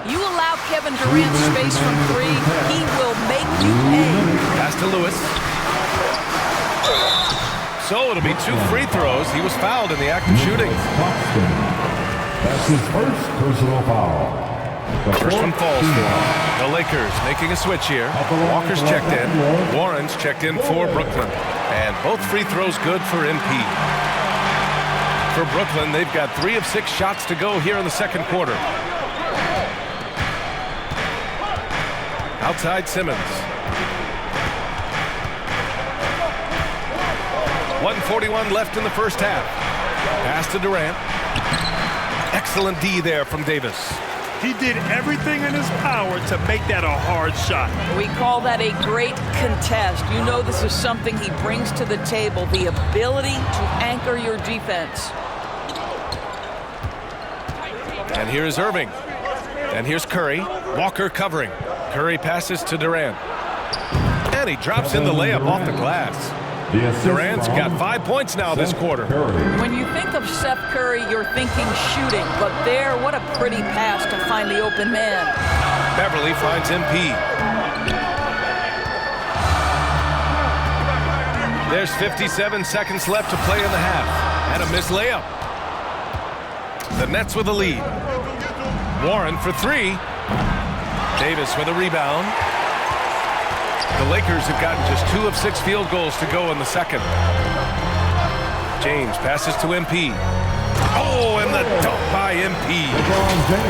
You allow Kevin Durant space from 3, he will make you pay. Pass to Lewis. So it'll be 2 free throws. He was fouled in the act of shooting. That's his first personal foul. First one falls for him. The Lakers making a switch here. Walker's checked in. Warren's checked in for Brooklyn. And both free throws good for MP. For Brooklyn, they've got 3 of 6 shots to go here in the second quarter. Outside Simmons. 1:41 left in the first half. Pass to Durant. Excellent D there from Davis. He did everything in his power to make that a hard shot. We call that a great contest. You know this is something he brings to the table, the ability to anchor your defense. And here's Irving. And here's Curry. Walker covering. Curry passes to Durant. And he drops in the layup off the glass. Durant's got 5 points now this quarter. When you think of Seth Curry, you're thinking shooting. But there, what a pretty pass to find the open man. Beverly finds MP. There's 57 seconds left to play in the half. And a missed layup. The Nets with a lead. Warren for 3. Davis with a rebound. The Lakers have gotten just 2 of 6 field goals to go in the second. James passes to MP. Oh, and the dunk by MP.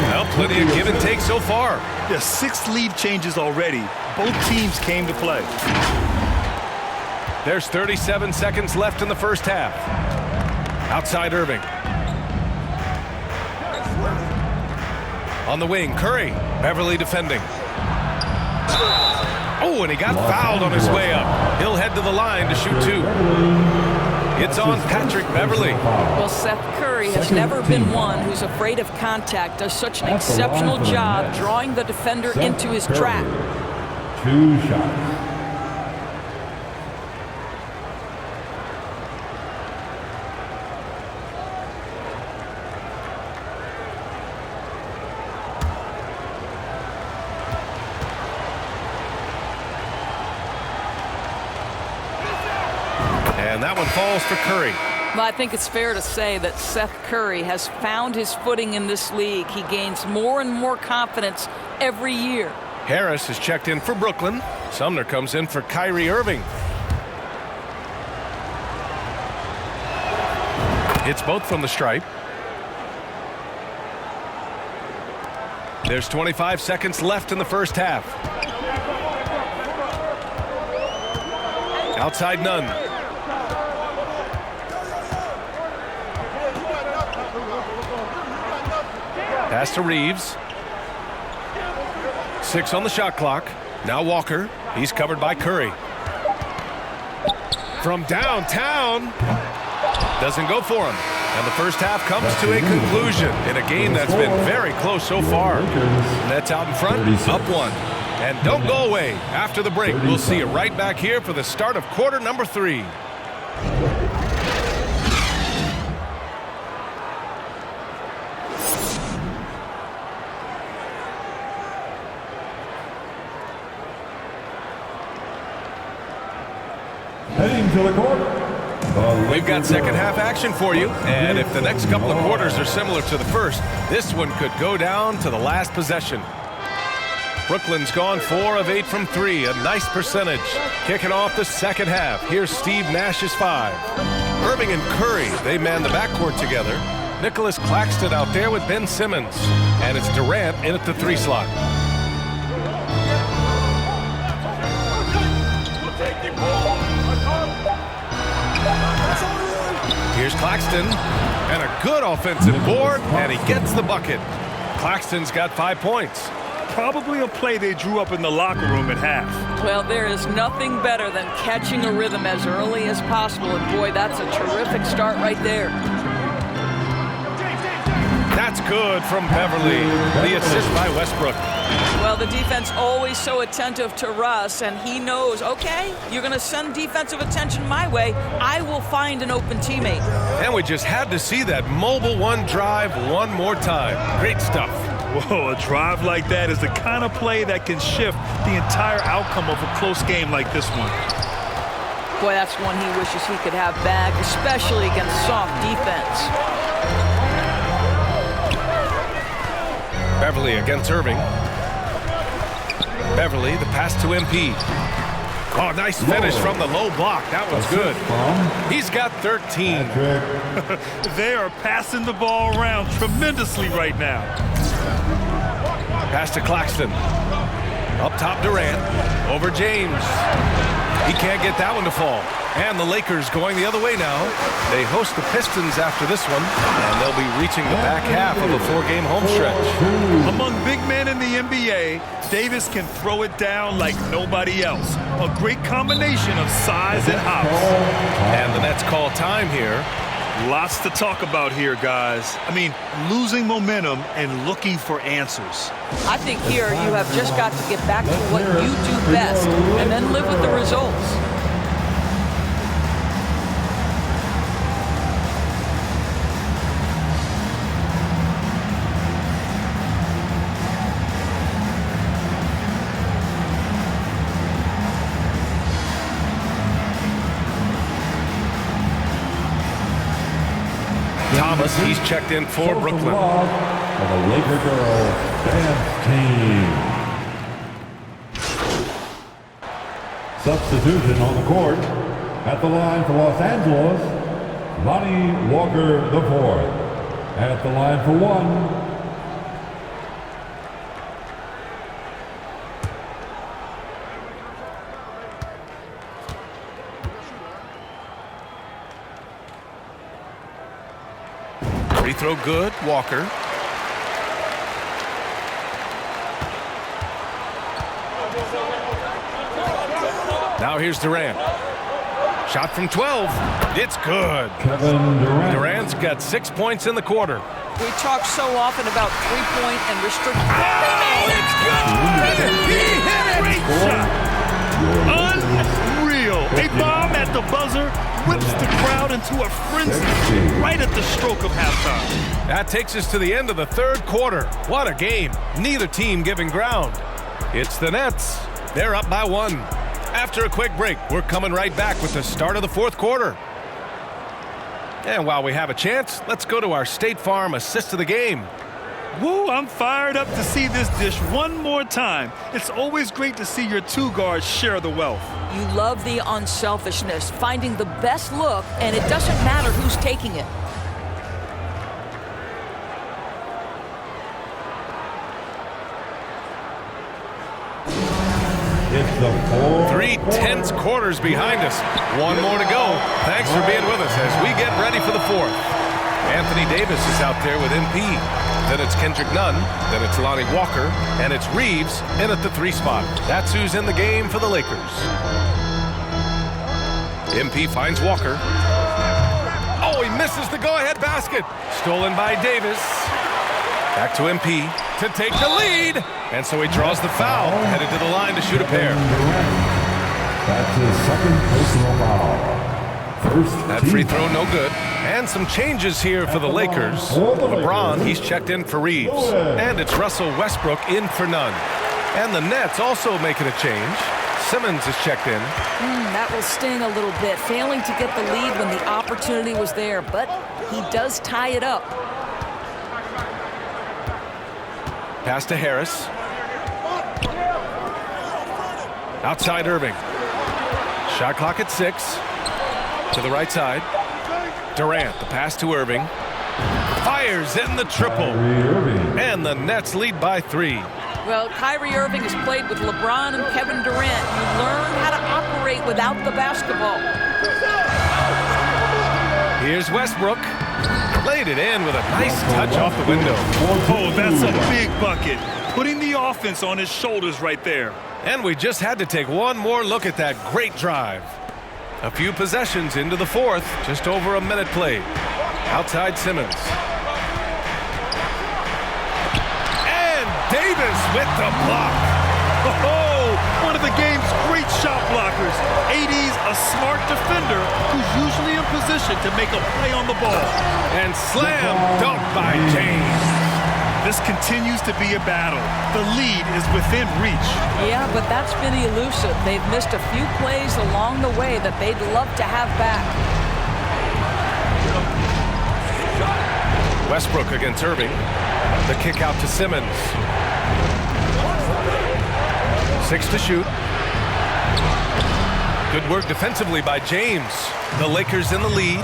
Well, plenty of give and take so far. There's 6 lead changes already. Both teams came to play. There's 37 seconds left in the first half. Outside Irving. On the wing, Curry. Beverly defending. Oh, and he got fouled on his way up. He'll head to the line to shoot 2. It's on Patrick Beverly. Well, Seth Curry has never been one who's afraid of contact. Does such an exceptional job drawing the defender into his trap. 2 shots. And that one falls for Curry. Well, I think it's fair to say that Seth Curry has found his footing in this league. He gains more and more confidence every year. Harris is checked in for Brooklyn. Sumner comes in for Kyrie Irving. Hits both from the stripe. There's 25 seconds left in the first half. Outside Nunn. Pass to Reeves. 6 on the shot clock. Now Walker. He's covered by Curry. From downtown. Doesn't go for him. And the first half comes to a conclusion in a game that's been very close so far. Nets out in front, up 1. And don't go away. After the break, we'll see you right back here for the start of quarter number 3. Heading to the court. We've got second half action for you, and if the next couple of quarters are similar to the first, this one could go down to the last possession. Brooklyn's gone 4 of 8 from 3, a nice percentage. Kicking off the second half, here's Steve Nash's 5. Irving and Curry, they man the backcourt together. Nicholas Claxton out there with Ben Simmons. And it's Durant in at the 3 slot. Here's Claxton, and a good offensive board, and he gets the bucket. Claxton's got 5 points. Probably a play they drew up in the locker room at half. Well, there is nothing better than catching a rhythm as early as possible, and boy, that's a terrific start right there. That's good from Beverly. The assist by Westbrook. Well, the defense always so attentive to Russ, and he knows, okay, you're going to send defensive attention my way. I will find an open teammate. And we just had to see that mobile one drive one more time. Great stuff. Whoa, a drive like that is the kind of play that can shift the entire outcome of a close game like this one. Boy, that's one he wishes he could have back, especially against soft defense. Beverly against Irving. Beverly, the pass to MP. Oh, nice finish from the low block. That was good. He's got 13. They are passing the ball around tremendously right now. Pass to Claxton. Up top, Durant. Over James. He can't get that one to fall. And the Lakers going the other way now. They host the Pistons after this one, and they'll be reaching the back half of a 4-game home stretch. Among big men in the NBA, Davis can throw it down like nobody else. A great combination of size and hops. And the Nets call time here. Lots to talk about here, guys. I mean, losing momentum and looking for answers. I think here you have just got to get back to what you do best and then live with the results. Thomas, he's checked in for Brooklyn. For the Laker girls dance team. Substitution on the court. At the line for Los Angeles, Lonnie Walker IV. At the line for 1. Free throw good, Walker. Now here's Durant. Shot from 12. It's good. Kevin Durant. Durant's got 6 points in the quarter. We talk so often about three-point and restricted. It's good! He hit it! Great shot! Unreal! A bomb at the buzzer whips the crowd into a frenzy right at the stroke of halftime. That takes us to the end of the 3rd quarter. What a game. Neither team giving ground. It's the Nets. They're up by 1. After a quick break, we're coming right back with the start of the 4th quarter. And while we have a chance, let's go to our State Farm assist of the game. Woo, I'm fired up to see this dish one more time. It's always great to see your 2 guards share the wealth. You love the unselfishness, finding the best look, and it doesn't matter who's taking it. It's the 3 tense quarters behind us. 1 more to go. Thanks for being with us as we get ready for the 4th. Anthony Davis is out there with MP. Then it's Kendrick Nunn. Then it's Lonnie Walker. And it's Reeves in at the 3 spot. That's who's in the game for the Lakers. MP finds Walker. Oh, he misses the go-ahead basket. Stolen by Davis. Back to MP to take the lead. And so he draws the foul, headed to the line to shoot a pair. That's his 2nd personal foul. That free throw no good. And some changes here for the Lakers. LeBron, he's checked in for Reeves. And it's Russell Westbrook in for Nunn. And the Nets also making a change. Simmons is checked in. That will sting a little bit, failing to get the lead when the opportunity was there, but he does tie it up. Pass to Harris. Outside Irving. Shot clock at 6. To the right side. Durant, the pass to Irving. Fires in the triple. And the Nets lead by 3. Well, Kyrie Irving has played with LeBron and Kevin Durant. You learn how to operate without the basketball. Here's Westbrook. Laid it in with a nice touch off the window. Oh, that's a big bucket. Putting the offense on his shoulders right there. And we just had to take one more look at that great drive. A few possessions into the fourth, just over a minute played. Outside Simmons. And Davis with the block. Oh, one of the game's great shot blockers. AD's a smart defender who's usually in position to make a play on the ball. And slam dunk by James. This continues to be a battle. The lead is within reach. Yeah, but that's been elusive. They've missed a few plays along the way that they'd love to have back. Westbrook against Irving. The kick out to Simmons. 6 to shoot. Good work defensively by James. The Lakers in the lead.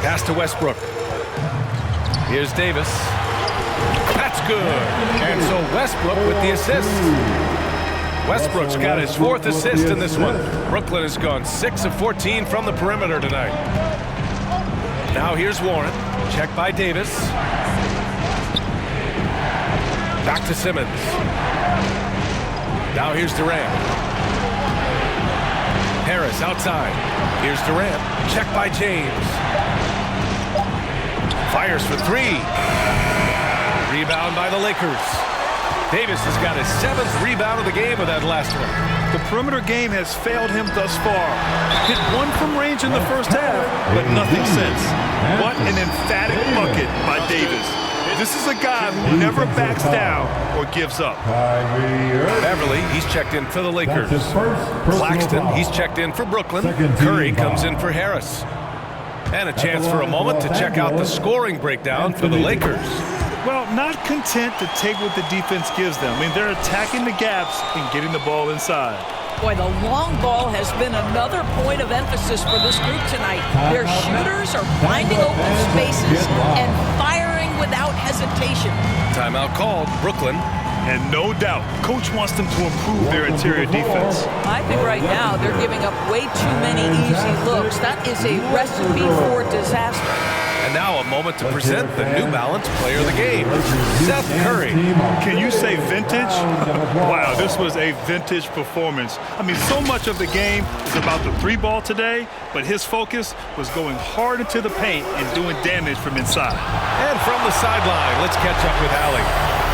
Pass to Westbrook. Here's Davis. That's good. And so Westbrook with the assist. Westbrook's got his 4th assist in this one. Brooklyn has gone 6 of 14 from the perimeter tonight. Now here's Warren. Check by Davis. Back to Simmons. Now here's Durant. Harris outside. Here's Durant. Check by James. Fires for 3. Rebound by the Lakers. Davis has got his 7th rebound of the game with that last one. The perimeter game has failed him thus far. Hit 1 from range in the first half, but nothing since. What an emphatic bucket by Davis. This is a guy who never backs down or gives up. Beverly, he's checked in for the Lakers. Claxton, he's checked in for Brooklyn. Curry comes in for Harris. And a chance for a moment to check out the scoring breakdown for the Lakers. Well, not content to take what the defense gives them. I mean, they're attacking the gaps and getting the ball inside. Boy, the long ball has been another point of emphasis for this group tonight. Their shooters are finding open spaces and firing without hesitation. Timeout called, Brooklyn. And no doubt, coach wants them to improve their interior defense. I think right now they're giving up way too many easy looks. That is a recipe for disaster. And now a moment to present the New Balance Player of the Game, Seth Curry. Can you say vintage? Wow, this was a vintage performance. I mean, so much of the game is about the 3-ball today, but his focus was going hard into the paint and doing damage from inside. And from the sideline, let's catch up with Allie.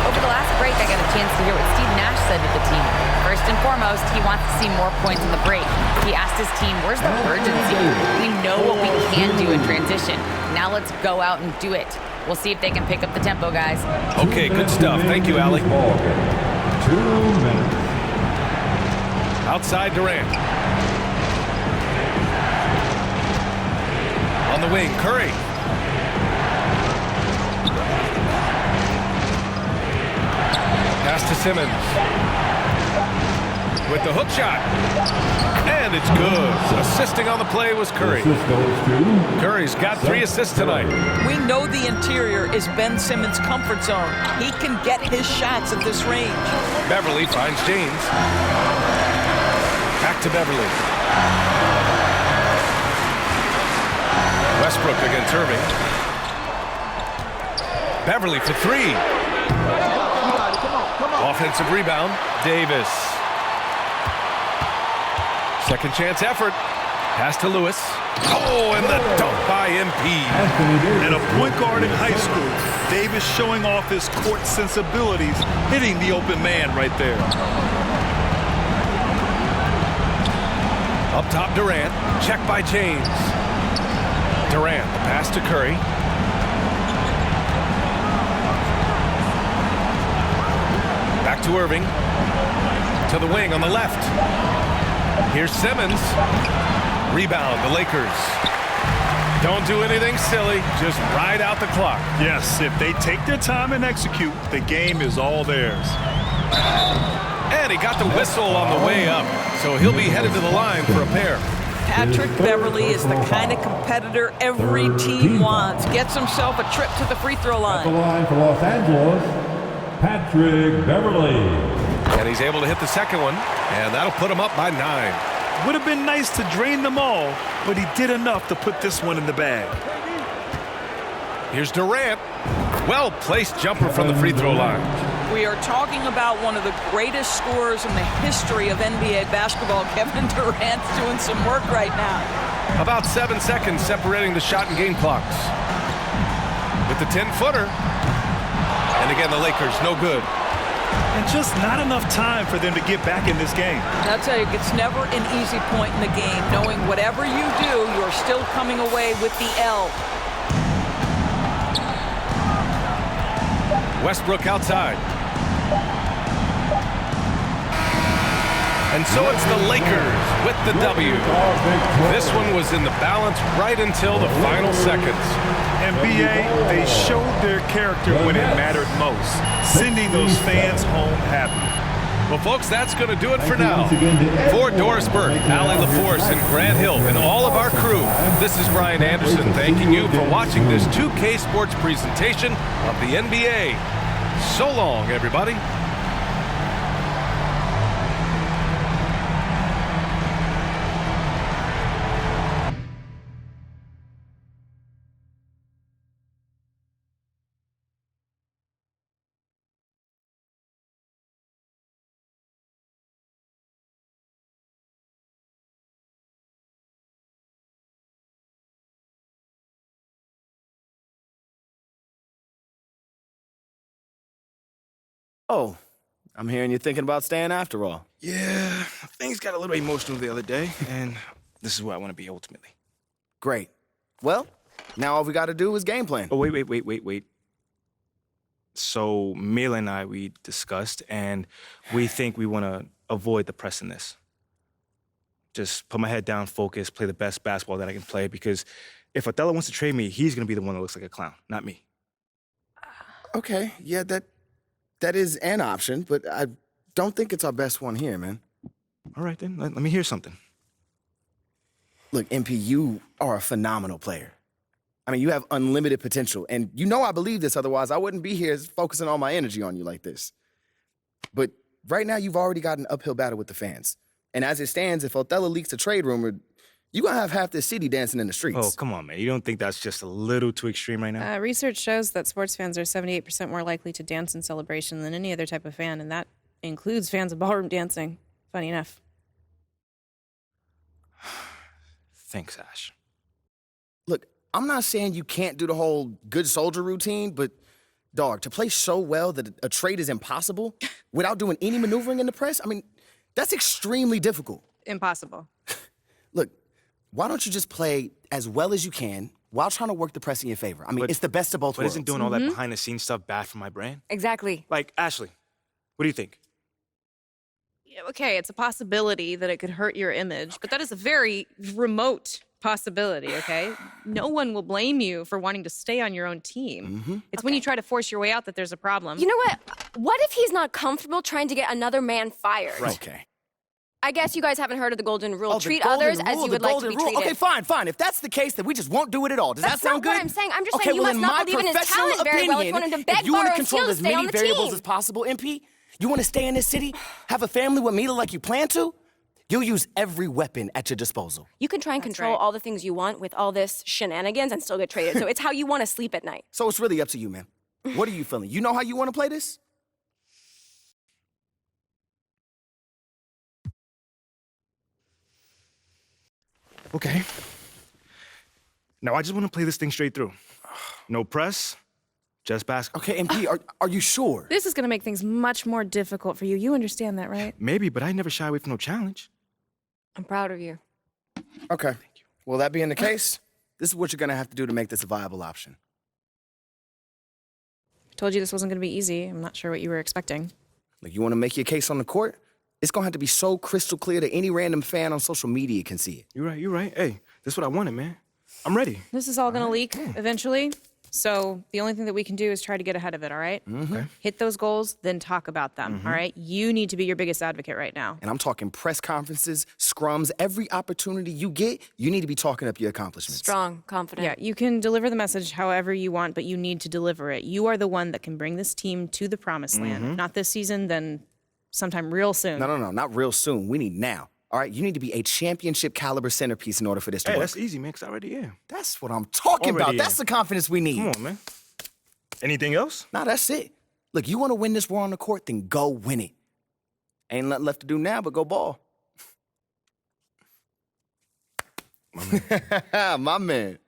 Over the last break, I got a chance to hear what Steve Nash said to the team. First and foremost, he wants to see more points in the break. He asked his team, where's the urgency? We know what we can do in transition. Now let's go out and do it. We'll see if they can pick up the tempo, guys. Okay, good stuff. Thank you, Allie. 2 minutes. Outside Durant. On the wing, Curry. Pass to Simmons. With the hook shot. And it's good. Assisting on the play was Curry. Curry's got 3 assists tonight. We know the interior is Ben Simmons' comfort zone. He can get his shots at this range. Beverly finds James. Back to Beverly. Westbrook against Irving. Beverly for 3. Offensive rebound, Davis. Second chance effort. Pass to Lewis. Oh, and the dunk by MP. And a point guard in high school, Davis showing off his court sensibilities, hitting the open man right there. Up top, Durant. Check by James. Durant, the pass to Curry. Back to Irving. To the wing on the left. Here's Simmons. Rebound, the Lakers. Don't do anything silly. Just ride out the clock. Yes, if they take their time and execute, the game is all theirs. And he got the whistle on the way up, so he'll be headed to the line for a pair. Patrick Beverly is the kind of competitor every team wants. Gets himself a trip to the free throw At the line. line for Los Angeles, Patrick Beverly. And he's able to hit the second one, and that'll put him up by 9. Would have been nice to drain them all, but he did enough to put this one in the bag. Here's Durant. Well-placed jumper from the free throw line. We are talking about one of the greatest scorers in the history of NBA basketball. Kevin Durant's doing some work right now. About 7 seconds separating the shot and game clocks. With the 10-footer. And again, the Lakers, no good. And just not enough time for them to get back in this game. I'll tell you, it's never an easy point in the game, knowing whatever you do, you're still coming away with the L. Westbrook outside. And so it's the Lakers with the W. This one was in the balance right until the final seconds. NBA, they showed their character when it mattered most, sending those fans home happy. Well, folks, that's going to do it for now. For Doris Burke, Allie LaForce, and Grant Hill, and all of our crew, this is Brian Anderson thanking you for watching this 2K Sports presentation of the NBA. So long, everybody. Oh, I'm hearing you're thinking about staying after all. Yeah, things got a little emotional the other day, and this is where I want to be ultimately. Great. Well, now all we got to do is game plan. Oh, wait. So Mila and I, we discussed, and we think we want to avoid the press in this. Just put my head down, focus, play the best basketball that I can play, because if Othello wants to trade me, he's going to be the one that looks like a clown, not me. Okay, yeah, that is an option, but I don't think it's our best one here, man. All right, then. Let me hear something. Look, MP, you are a phenomenal player. I mean, you have unlimited potential, and you know I believe this, otherwise I wouldn't be here focusing all my energy on you like this. But right now, you've already got an uphill battle with the fans. And as it stands, if Othello leaks a trade rumor, you're going to have half this city dancing in the streets. Oh, come on, man. You don't think that's just a little too extreme right now? Research shows that sports fans are 78% more likely to dance in celebration than any other type of fan, and that includes fans of ballroom dancing. Funny enough. Thanks, Ash. Look, I'm not saying you can't do the whole good soldier routine, but, dog, to play so well that a trade is impossible without doing any maneuvering in the press, I mean, that's extremely difficult. Impossible. Look, why don't you just play as well as you can while trying to work the press in your favor? I mean, it's the best of both worlds. But isn't doing all that behind-the-scenes stuff bad for my brand? Exactly. Like, Ashley, what do you think? Yeah, okay, it's a possibility that it could hurt your image, but that is a very remote possibility, okay? No one will blame you for wanting to stay on your own team. It's when you try to force your way out that there's a problem. You know what? What if he's not comfortable trying to get another man fired? Right. Okay. I guess you guys haven't heard of the golden rule. Oh, Treat golden others as rule, you would like to be treated. Okay, fine. If that's the case, then we just won't do it at all. Does that sound good? That's not what I'm saying. I'm just okay, saying you well, must not believe in his talent very well if you want him to beg, if you want borrow, to and steal control to as stay on many the variables team. as possible, MP, you want to stay in this city, have a family with Mila like you plan to, you'll use every weapon at your disposal. You can try and control all the things you want with all this shenanigans and still get traded. So it's how you want to sleep at night. So it's really up to you, man. What are you feeling? You know how you want to play this? Okay. Now, I just want to play this thing straight through. No press, just basketball. Okay, MP, are you sure? This is going to make things much more difficult for you. You understand that, right? Maybe, but I never shy away from no challenge. I'm proud of you. Okay. Thank you. Well, that being the case, this is what you're going to have to do to make this a viable option. I told you this wasn't going to be easy. I'm not sure what you were expecting. Like, you want to make your case on the court? It's going to have to be so crystal clear that any random fan on social media can see it. You're right. Hey, this is what I wanted, man. I'm ready. This is all going to leak eventually. So the only thing that we can do is try to get ahead of it, all right? Okay. Hit those goals, then talk about them, all right? You need to be your biggest advocate right now. And I'm talking press conferences, scrums, every opportunity you get, you need to be talking up your accomplishments. Strong, confident. Yeah, you can deliver the message however you want, but you need to deliver it. You are the one that can bring this team to the promised land. If not this season, then sometime real soon. No, not real soon. We need now. All right, you need to be a championship caliber centerpiece in order for this to work. That's easy, man, because I already am. That's what I'm talking about. That's the confidence we need. Come on, man. Anything else? Nah, that's it. Look, you want to win this war on the court, then go win it. Ain't nothing left to do now but go ball. My man. My man.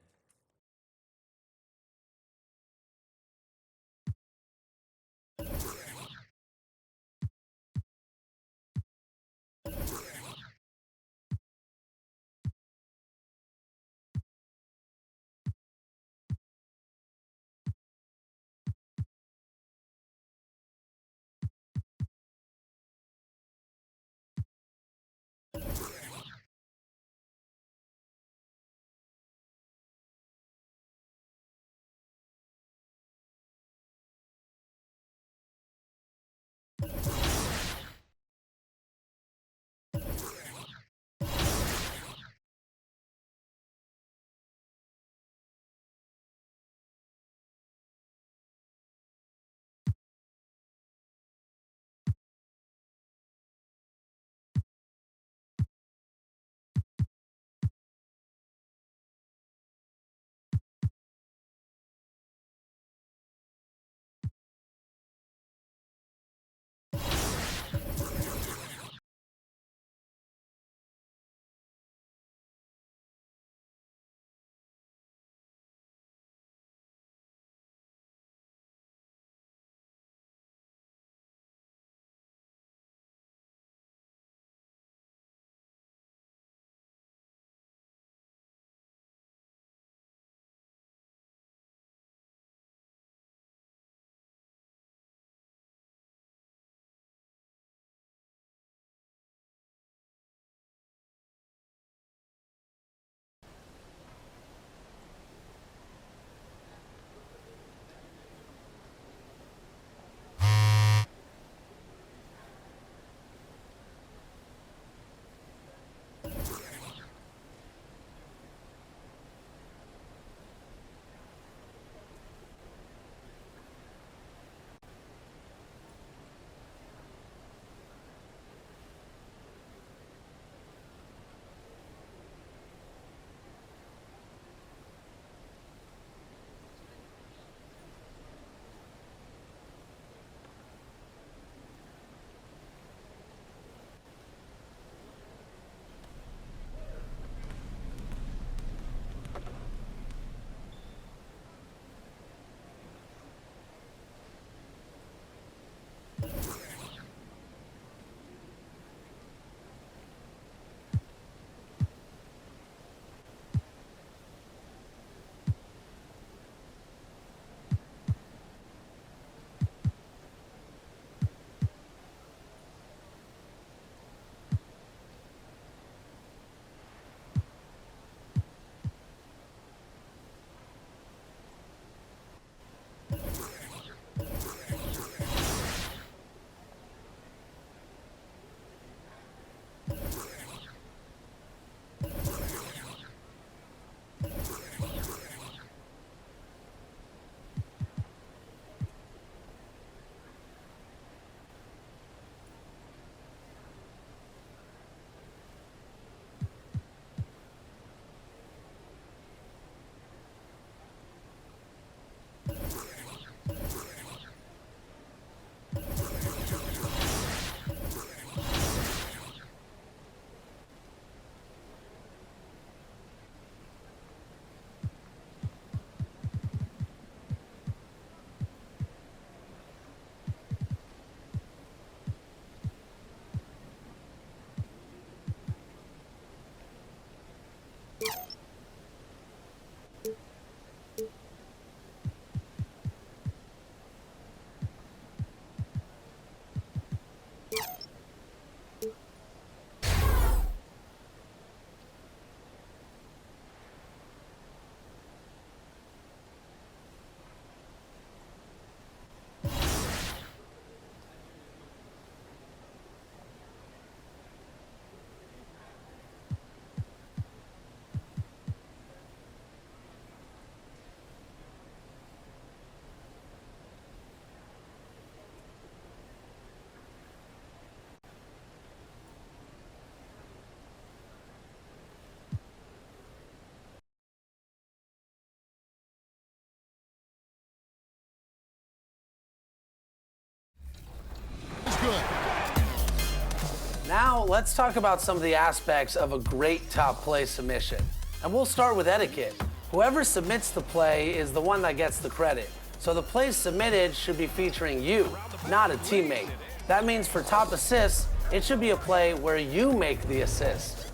Now, let's talk about some of the aspects of a great top play submission. And we'll start with etiquette. Whoever submits the play is the one that gets the credit. So the plays submitted should be featuring you, not a teammate. That means for top assists, it should be a play where you make the assist.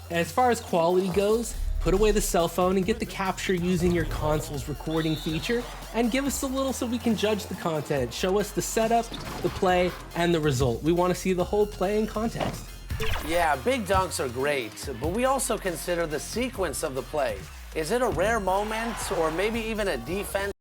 As far as quality goes, put away the cell phone and get the capture using your console's recording feature, and give us a little so we can judge the content. Show us the setup, the play, and the result. We want to see the whole play in context. Yeah, big dunks are great, but we also consider the sequence of the play. Is it a rare moment, or maybe even a defense?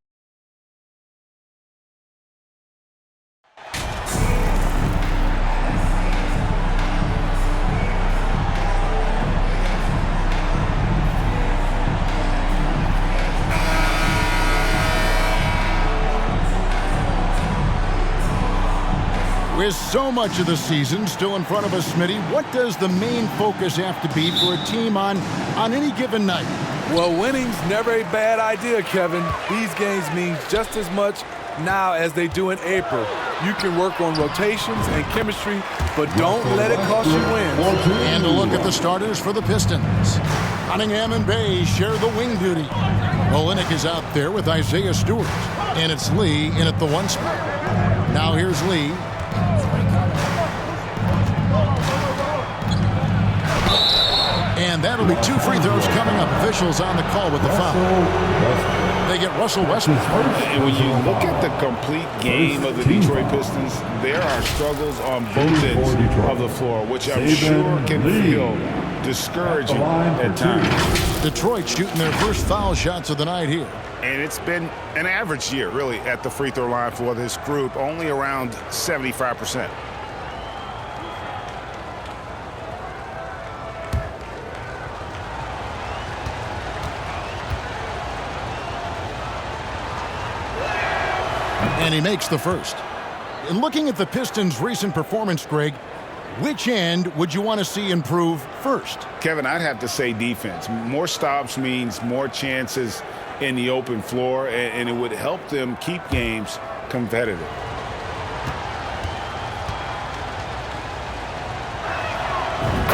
With so much of the season still in front of us, Smitty, what does the main focus have to be for a team on any given night? Well, winning's never a bad idea, Kevin. These games mean just as much now as they do in April. You can work on rotations and chemistry, but don't let it cost you wins. And a look at the starters for the Pistons. Cunningham and Bay share the wing duty. Olynyk is out there with Isaiah Stewart. And it's Lee in at the 1 spot. Now here's Lee. And that'll be 2 free throws coming up. Officials on the call with the foul. They get Russell Westbrook. And when you look at the complete game of the Detroit Pistons, there are struggles on both ends of the floor, which I'm sure can feel discouraging at times. Detroit shooting their first foul shots of the night here. And it's been an average year, really, at the free throw line for this group, only around 75%. And he makes the first. And looking at the Pistons' recent performance, Greg, which end would you want to see improve first? Kevin, I'd have to say defense. More stops means more chances in the open floor, and it would help them keep games competitive.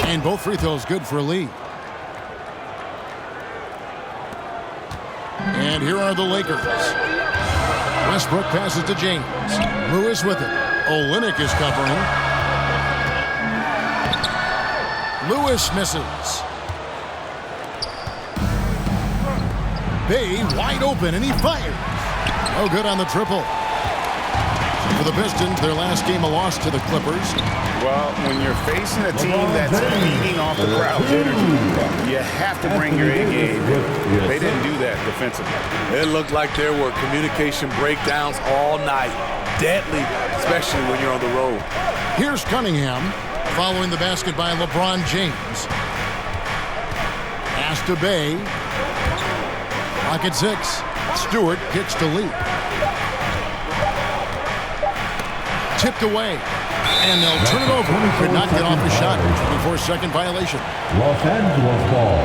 And both free throws good for Lee. And here are the Lakers. Westbrook passes to James. Lewis with it. Olynyk is covering. Lewis misses. Bay wide open, and he fires. No good on the triple. For the Pistons, their last game a loss to the Clippers. Well, when you're facing a team that's feeding off the crowd's energy, you have to bring your A game. They didn't do that defensively. It looked like there were communication breakdowns all night. Deadly, especially when you're on the road. Here's Cunningham following the basket by LeBron James. Pass to Bay. Clock at 6. Stewart gets to Lee. Tipped away. And they'll turn it over. Could not get off the shot. 24-second violation. Los Angeles ball.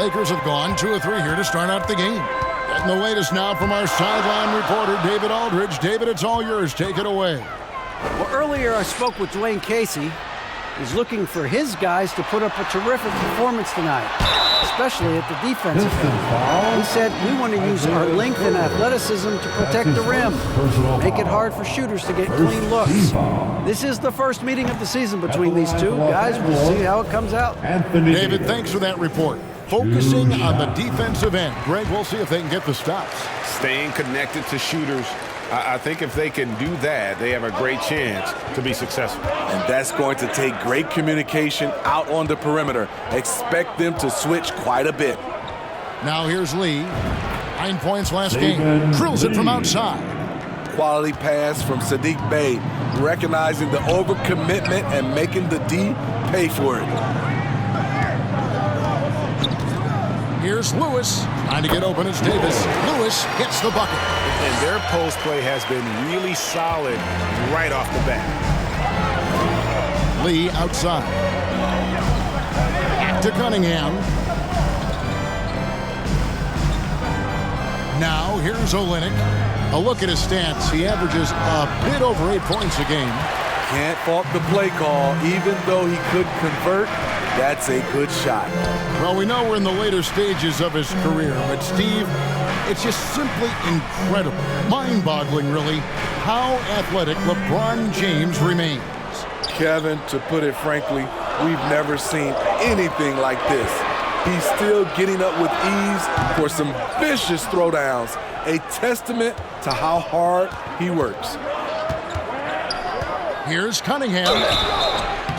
Lakers have gone 2 of 3 here to start out the game. Getting the latest now from our sideline reporter, David Aldridge. David, it's all yours. Take it away. Well, earlier I spoke with Dwayne Casey. He's looking for his guys to put up a terrific performance tonight, especially at the defensive end. He said, we want to use our length and athleticism to protect the rim, make it hard for shooters to get clean looks. This is the first meeting of the season between these two guys. We'll see how it comes out. David, thanks for that report. Focusing on the defensive end. Greg, we'll see if they can get the stops. Staying connected to shooters. I think if they can do that, they have a great chance to be successful. And that's going to take great communication out on the perimeter. Expect them to switch quite a bit. Now here's Lee. 9 points last game. Drills it from outside. Quality pass from Sadiq Bey, recognizing the overcommitment and making the D pay for it. Here's Lewis. Trying to get open. It's Davis. Lewis hits the bucket. And their post play has been really solid right off the bat. Lee outside. Back to Cunningham. Now, here's Olynyk. A look at his stats. He averages a bit over 8 points a game. Can't fault the play call. Even though he couldn't convert, that's a good shot. Well, we know we're in the later stages of his career, but Steve, it's just simply incredible, mind-boggling, really, how athletic LeBron James remains. Kevin, to put it frankly, we've never seen anything like this. He's still getting up with ease for some vicious throwdowns, a testament to how hard he works. Here's Cunningham.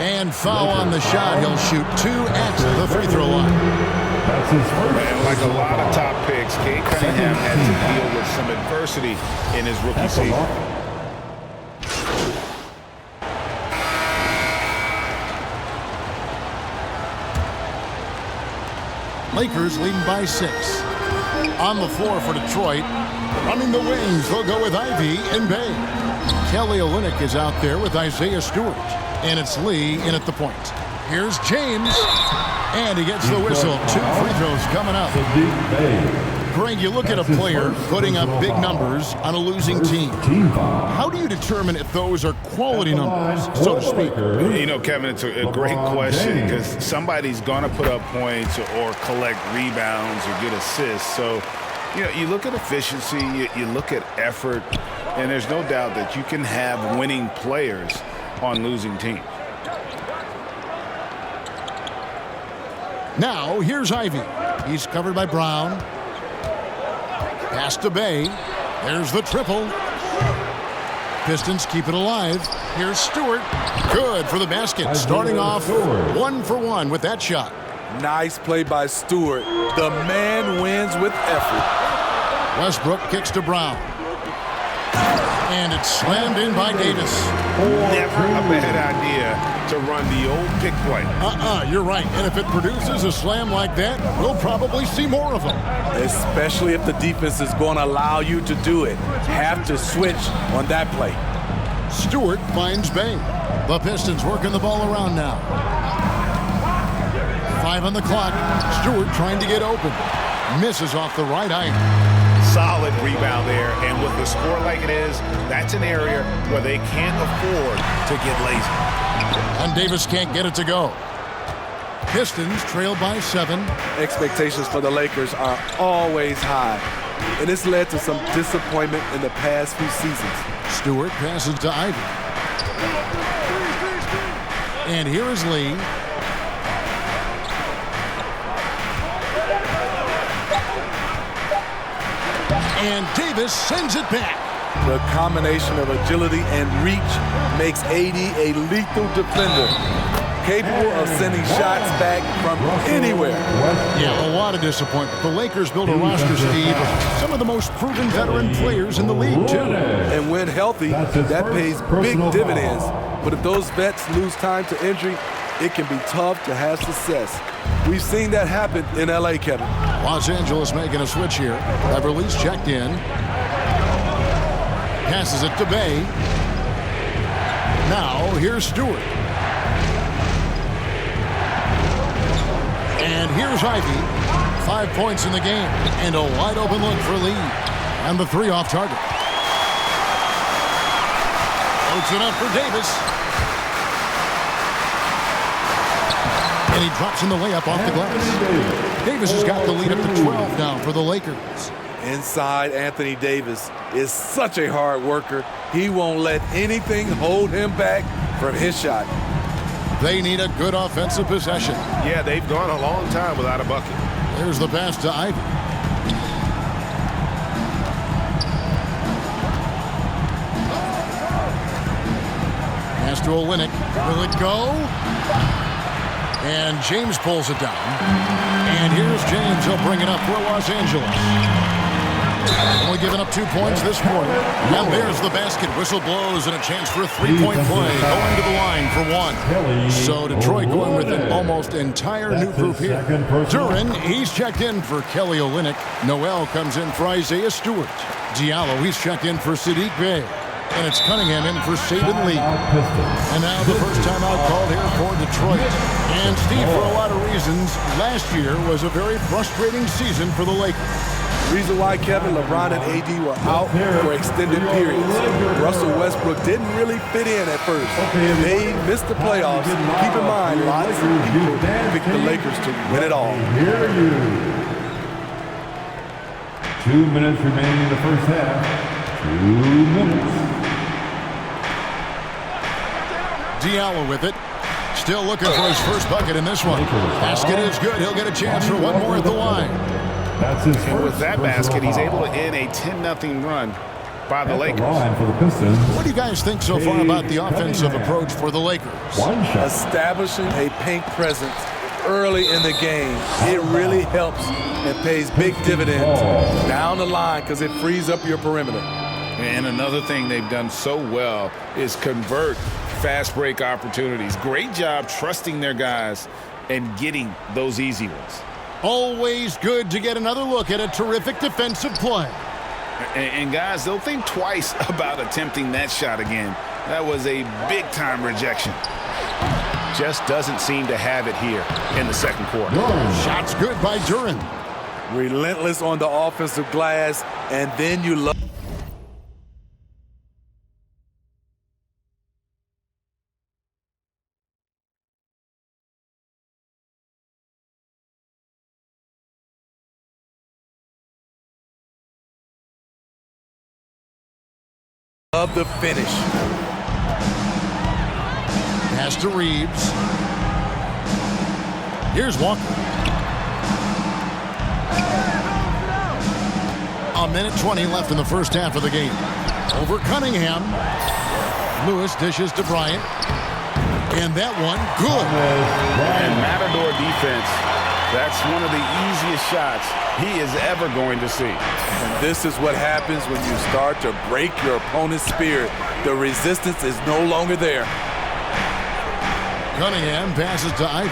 And foul on the shot. He'll shoot 2 at the free throw line. And like a lot of top picks, Cade Cunningham had to deal with some adversity in his rookie season. Lakers leading by 6. On the floor for Detroit. Running the wings, they'll go with Ivy and Bay. Kelly Olynyk is out there with Isaiah Stewart. And it's Lee in at the point. Here's James. And he gets the whistle. 2 free throws coming up. Greg, you look at a player putting up big numbers on a losing team. How do you determine if those are quality numbers, so to speak? You know, Kevin, it's a great question because somebody's going to put up points or collect rebounds or get assists. So, you know, you look at efficiency, you look at effort, and there's no doubt that you can have winning players on losing teams. Now, here's Ivy. He's covered by Brown. Pass to Bay. There's the triple. Pistons keep it alive. Here's Stewart. Good for the basket. Starting off 1 for 1 with that shot. Nice play by Stewart. The man wins with effort. Westbrook kicks to Brown. And it's slammed in by Davis. Never a bad idea to run the old pick play. You're right. And if it produces a slam like that, we'll probably see more of them. Especially if the defense is going to allow you to do it. Have to switch on that play. Stewart finds Bay. The Pistons working the ball around now. 5 on the clock. Stewart trying to get open. Misses off the right eye. Solid rebound there, and with the score like it is, that's an area where they can't afford to get lazy. And Davis can't get it to go. Pistons trail by 7. Expectations for the Lakers are always high, and it's led to some disappointment in the past few seasons. Stewart passes to Ivy. And here is Lee. And Davis sends it back. The combination of agility and reach makes AD a lethal defender, capable of sending shots back from anywhere. Yeah, a lot of disappointment. The Lakers build a roster, Steve, of some of the most proven veteran players in the league, too. And when healthy, that pays big dividends. But if those vets lose time to injury, it can be tough to have success. We've seen that happen in LA, Kevin. Los Angeles making a switch here. Beverly's checked in. Passes it to Bay. Now, here's Stewart. And here's Ivy. 5 points in the game. And a wide open look for Lee. And the 3 off target. Floats it up for Davis. And he drops in the layup off the glass. Davis has got the lead up to 12 now for the Lakers. Inside, Anthony Davis is such a hard worker. He won't let anything hold him back from his shot. They need a good offensive possession. Yeah, they've gone a long time without a bucket. There's the pass to Ivy. Pass to Olynyk. Will it go? And James pulls it down. And here's James. He'll bring it up for Los Angeles. Only giving up 2 points this quarter. And there's the basket. Whistle blows and a chance for a 3-point play. Going to the line for 1. So Detroit going with an almost entire new group here. Durant, he's checked in for Kelly Olynyk. Noel comes in for Isaiah Stewart. Diallo, he's checked in for Sadiq Bey. And it's Cunningham in for Saban Lee. And now the first time out called here for Detroit. And Steve, for a lot of reasons, last year was a very frustrating season for the Lakers. Reason why, Kevin, LeBron and AD were out for extended periods. Russell Westbrook didn't really fit in at first. They missed the playoffs. Keep in mind, lots of people picked the Lakers to win it all. 2 minutes remaining in the first half. 2 minutes. Diallo with it. Still looking for his first bucket in this one. Basket is good. He'll get a chance for one more at the line. That's his and with that basket, he's able to end a 10-0 run by the Lakers. What do you guys think so far about the offensive approach for the Lakers? Establishing a paint presence early in the game. It really helps and pays big dividends down the line because it frees up your perimeter. And another thing they've done so well is convert fast break opportunities. Great job trusting their guys and getting those easy ones. Always good to get another look at a terrific defensive play. And guys, they'll think twice about attempting that shot again. That was a big-time rejection. Just doesn't seem to have it here in the second quarter. Shots good by Durant. Relentless on the offensive glass, and then you love. Love the finish. Pass to Reeves. Here's Walker. A minute 20 left in the first half of the game. Over Cunningham. Lewis dishes to Bryant. And that one, good. And Matador defense, that's one of the easiest shots he is ever going to see. And this is what happens when you start to break your opponent's spirit. The resistance is no longer there. Cunningham passes to Ivy.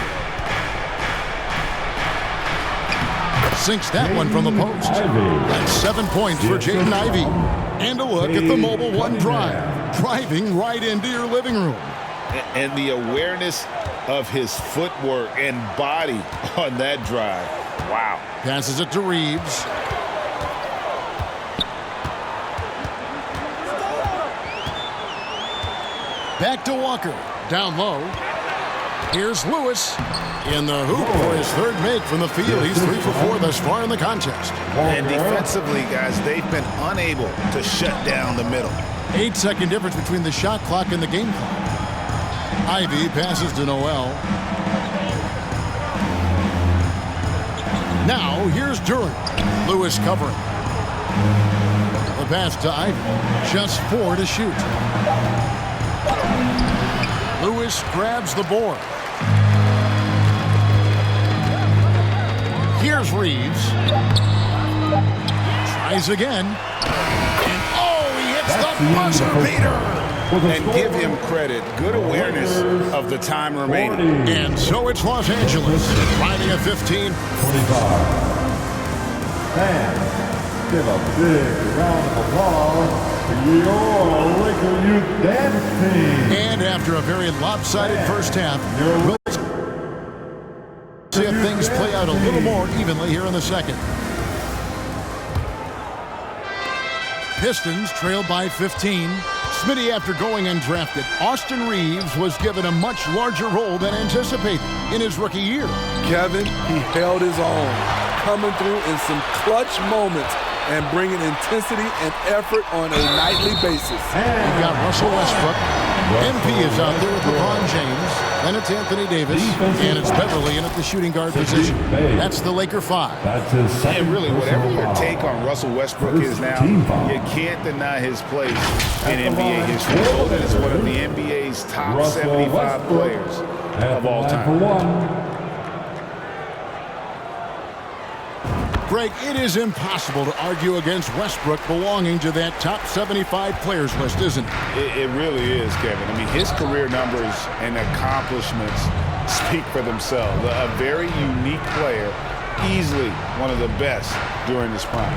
Sinks that one from the post. That's 7 points for Jaden Ivey. And a look at the Mobile One drive. Driving right into your living room. And the awareness of his footwork and body on that drive. Wow. Passes it to Reeves. Back to Walker. Down low. Here's Lewis in the hoop for his third make from the field. He's 3 for 4 thus far in the contest. And defensively, guys, they've been unable to shut down the middle. 8-second difference between the shot clock and the game clock. Ivy passes to Noel. Now here's Durant. Lewis covering. The pass to Ivy. Just 4 to shoot. Lewis grabs the board. Here's Reeves. Tries again. And he hits the buzzer beater. And give him credit. Good awareness of the time remaining. And so it's Los Angeles, riding at 15. 25. And give a big round of applause to your Laker Youth Dance Team. And after a very lopsided first half, we'll see if things play out a little more evenly here in the second. Pistons trailed by 15. Smitty, after going undrafted, Austin Reeves was given a much larger role than anticipated in his rookie year. Kevin, he held his own, coming through in some clutch moments and bringing intensity and effort on a nightly basis. We've got Russell Westbrook. MP is out there with LeBron James. Then it's Anthony Davis. And it's Beverly in at the shooting guard position. That's the Laker 5. And really, whatever your take on Russell Westbrook is now, you can't deny his place in NBA history. Voted as one of the NBA's top 75 players of all time. Greg, it is impossible to argue against Westbrook belonging to that top 75 players list, isn't it? It really is, Kevin. I mean, his career numbers and accomplishments speak for themselves. A very unique player, easily one of the best during his prime.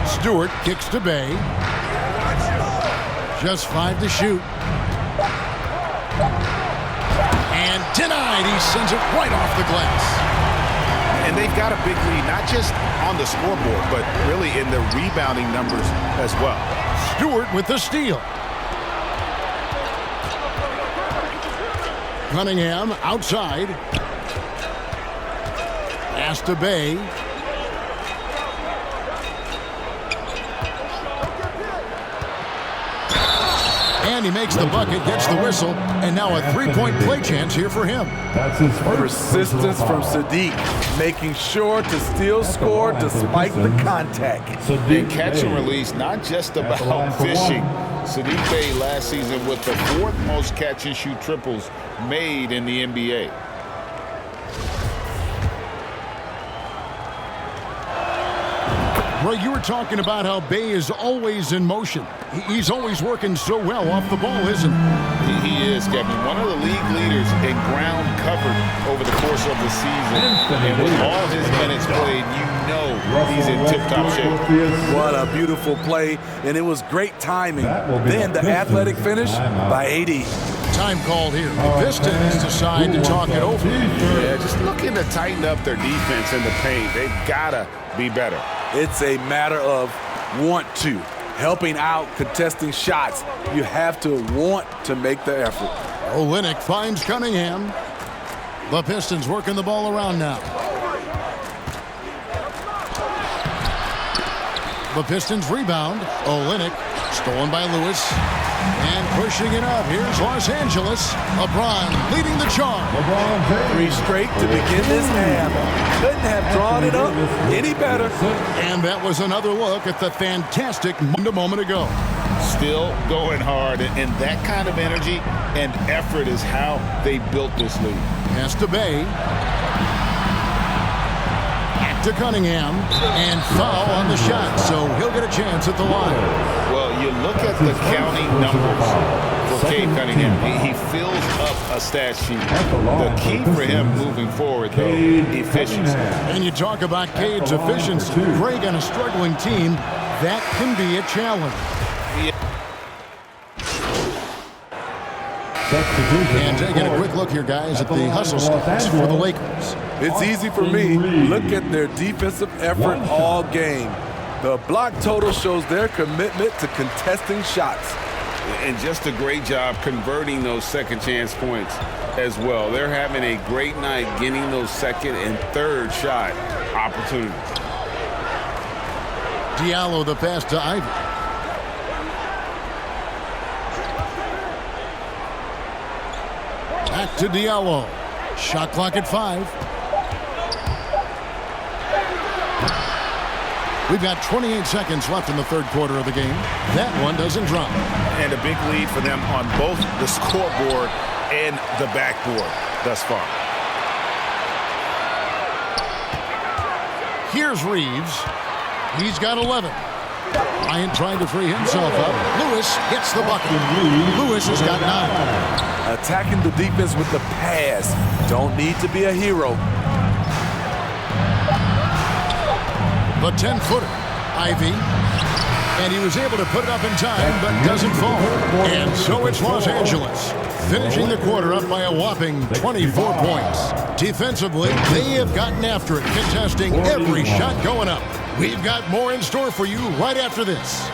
Stewart kicks to Bay. Just 5 to shoot. And denied. He sends it right off the glass. And they've got a big lead, not just on the scoreboard, but really in the rebounding numbers as well. Stewart with the steal. Cunningham outside. Pass to Bay. And he makes the bucket, gets the whistle, and now a three-point play chance here for him. That's his persistence from Sadiq, making sure to still score despite the contact. And catch and release, not just about fishing. Sadiq Bey last season with the 4th most catch and shoot triples made in the NBA. Well, you were talking about how Bay is always in motion. He's always working so well off the ball, isn't he? He is, Kevin. One of the league leaders in ground covered over the course of the season. And with all his minutes played, you know he's in tip-top shape. What a beautiful play, and it was great timing. Then the athletic finish by AD. Time called here. The Pistons decide to talk it over. Yeah, just looking to tighten up their defense in the paint. They've got to be better. It's a matter of want to. Helping out, contesting shots. You have to want to make the effort. Olynyk finds Cunningham. The Pistons working the ball around now. The Pistons rebound. Olynyk stolen by Lewis. And pushing it up. Here's Los Angeles. LeBron leading the charge. 3 straight to begin this half. Couldn't have drawn it up any better. And that was another look at the fantastic moment ago. Still going hard, and that kind of energy and effort is how they built this league. Pass to Bay. Back to Cunningham. And foul on the shot, so he'll get a chance at the line. Well, you look at the counting numbers for Cade Cunningham. He fills up a stat sheet. The key for him moving forward, though, efficiency. And you talk about Cade's efficiency. Greg on a struggling team, that can be a challenge. And taking a quick look here, guys, at the hustle stats for the Lakers. It's easy for me. Look at their defensive effort all game. The block total shows their commitment to contesting shots. And just a great job converting those second chance points as well. They're having a great night getting those second and third shot opportunities. Diallo the pass to Ivy. Back to Diallo. Shot clock at 5. We've got 28 seconds left in the third quarter of the game. That one doesn't drop. And a big lead for them on both the scoreboard and the backboard thus far. Here's Reeves. He's got 11. Bryant trying to free himself up. Lewis gets the bucket. Lewis has got 9. Attacking the defense with the pass. Don't need to be a hero. The 10-footer, Ivy, and he was able to put it up in time, but doesn't fall. And so it's Los Angeles, finishing the quarter up by a whopping 24 points. Defensively, they have gotten after it, contesting every shot going up. We've got more in store for you right after this.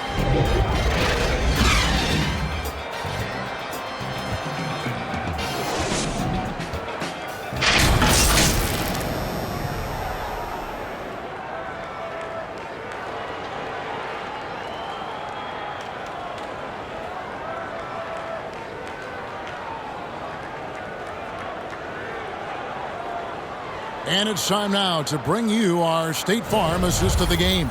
And it's time now to bring you our State Farm assist of the game.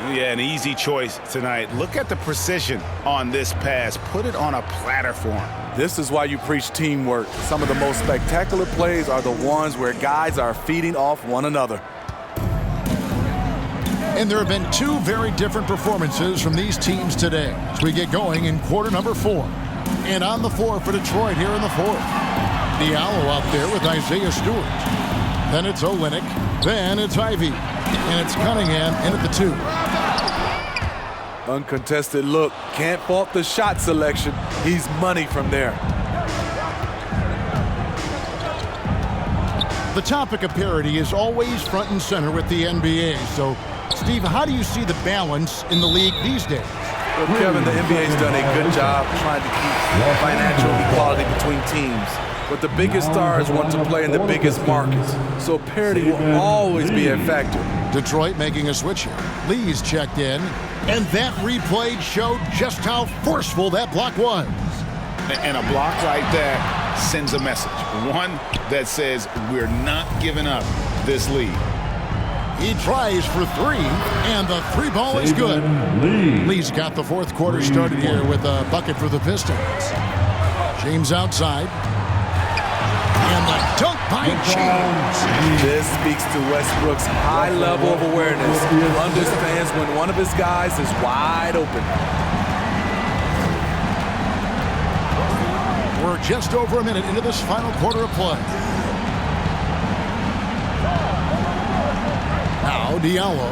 Yeah, an easy choice tonight. Look at the precision on this pass. Put it on a platter for him. This is why you preach teamwork. Some of the most spectacular plays are the ones where guys are feeding off one another. And there have been 2 very different performances from these teams today as we get going in quarter number 4. And on the floor for Detroit here in the 4th. Diallo out there with Isaiah Stewart. Then it's Olynyk. Then it's Ivy. And it's Cunningham in at the 2. Uncontested look. Can't fault the shot selection. He's money from there. The topic of parity is always front and center with the NBA. So, Steve, how do you see the balance in the league these days? Well, Kevin, the NBA's done a good job trying to keep financial equality between teams. But the biggest stars want to play in the biggest markets. So parity will always be a factor. Detroit making a switch here. Lee's checked in, and that replay showed just how forceful that block was. And a block like that sends a message. One that says we're not giving up this lead. He tries for three, and the three ball is good. Lee's got the fourth quarter started here with a bucket for the Pistons. James outside. And the dunk by James. This speaks to Westbrook's high level of awareness. He understands when one of his guys is wide open. We're just over a minute into this final quarter of play. Now Diallo.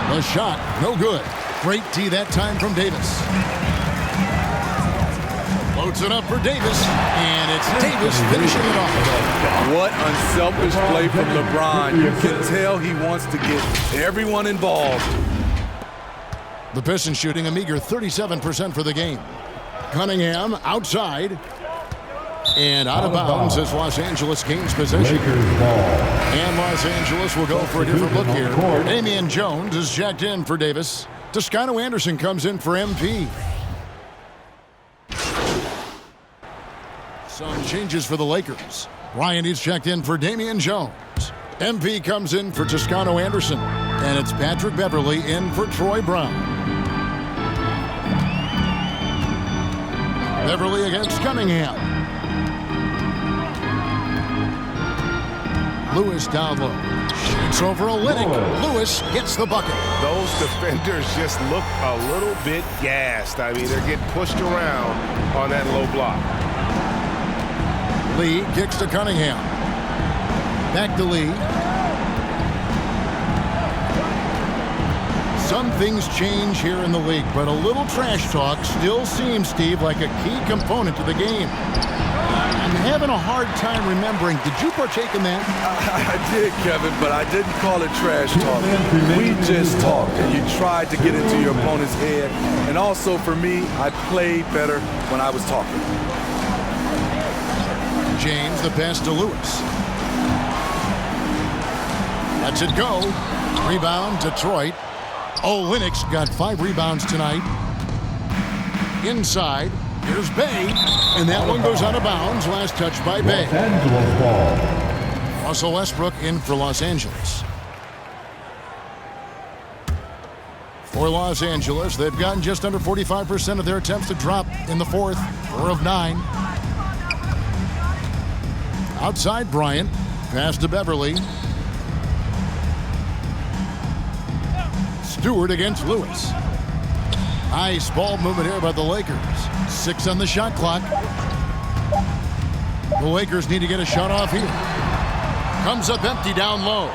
The shot, no good. Great tee that time from Davis. Loads it up for Davis, and it's Davis finishing it off. What unselfish play from LeBron. You can tell he wants to get everyone involved. The Pistons shooting a meager 37% for the game. Cunningham outside. And out of bounds as Los Angeles gains possession. And Los Angeles will go for a different look here. Damian Jones is checked in for Davis. Toscano Anderson comes in for MP. Some changes for the Lakers. Ryan is checked in for Damian Jones. MP comes in for Toscano Anderson. And it's Patrick Beverley in for Troy Brown. Beverley against Cunningham. Lewis down low. Shoots over Olynyk. Lewis gets the bucket. Those defenders just look a little bit gassed. I mean, they're getting pushed around on that low block. Lee kicks to Cunningham. Back to Lee. Some things change here in the league, but a little trash talk still seems, Steve, like a key component to the game. I'm having a hard time remembering. Did you partake in that? I did, Kevin, but I didn't call it trash talk. We just talked, and you tried to get into your opponent's head. And also, for me, I played better when I was talking. James, the pass to Lewis. Lets it go. Rebound, Detroit. Olynyk's got 5 rebounds tonight. Inside. Here's Bay, and that one goes out of bounds. Last touch by Bay. Russell Westbrook in for Los Angeles. For Los Angeles, they've gotten just under 45% of their attempts to drop in the fourth. 4 of 9. Outside Bryant. Pass to Beverley. Stewart against Lewis. Nice ball movement here by the Lakers. 6 on the shot clock. The Lakers need to get a shot off here. Comes up empty down low.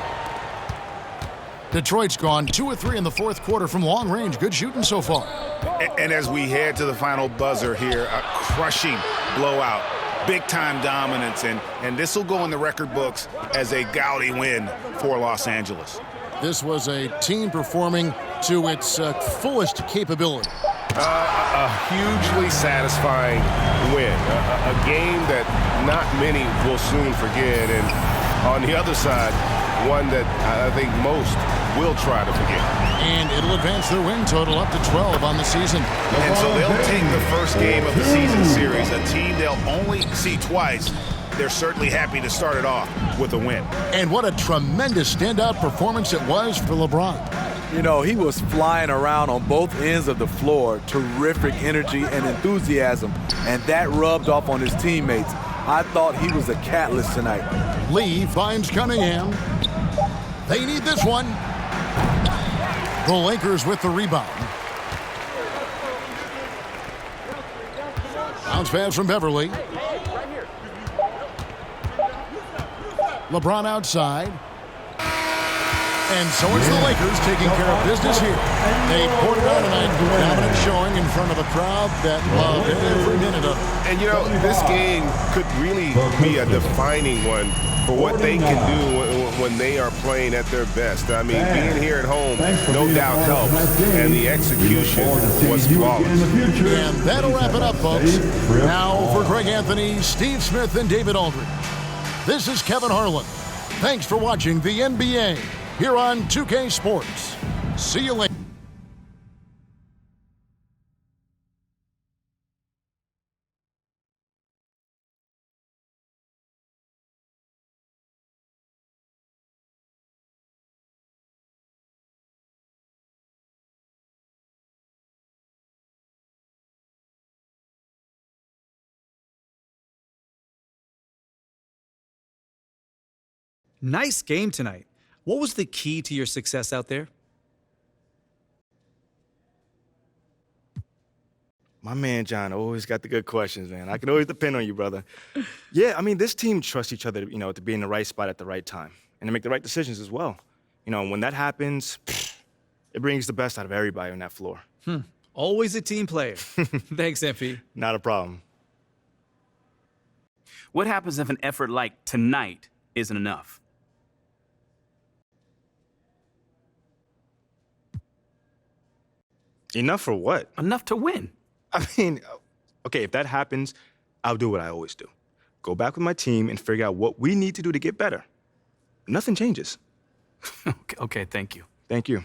Detroit's gone 2 of 3 in the fourth quarter from long range. Good shooting so far. And as we head to the final buzzer here, a crushing blowout. Big-time dominance, and this will go in the record books as a gaudy win for Los Angeles. This was a team performing to its fullest capability. A hugely satisfying win. A game that not many will soon forget. And on the other side, one that I think most will try to forget. And it'll advance their win total up to 12 on the season. And so they'll take the first game of the season series, a team they'll only see twice. They're certainly happy to start it off with a win. And what a tremendous standout performance it was for LeBron. You know, he was flying around on both ends of the floor. Terrific energy and enthusiasm. And that rubbed off on his teammates. I thought he was a catalyst tonight. Lee finds Cunningham. They need this one. The Lakers with the rebound. Bounce pass from Beverley. LeBron outside. And so it's the Lakers taking care of business here. They poured it on tonight, dominant showing in front of a crowd that loved every minute of it. And you know, this game could really be a defining one for what they can do when they are playing at their best. I mean, being here at home, no doubt helps, and the execution was flawless. And that'll wrap it up, folks. Now for Greg Anthony, Steve Smith, and David Aldridge, this is Kevin Harlan. Thanks for watching the NBA here on 2K Sports. See you later. Nice game tonight. What was the key to your success out there? My man John always got the good questions, man. I can always depend on you, brother. Yeah, I mean, this team trusts each other, to be in the right spot at the right time and to make the right decisions as well. When that happens, it brings the best out of everybody on that floor. Always a team player. Thanks, MP. Not a problem. What happens if an effort like tonight isn't enough? Enough for what? Enough to win. I mean, okay, if that happens, I'll do what I always do. Go back with my team and figure out what we need to do to get better. Nothing changes. Okay, thank you. Thank you.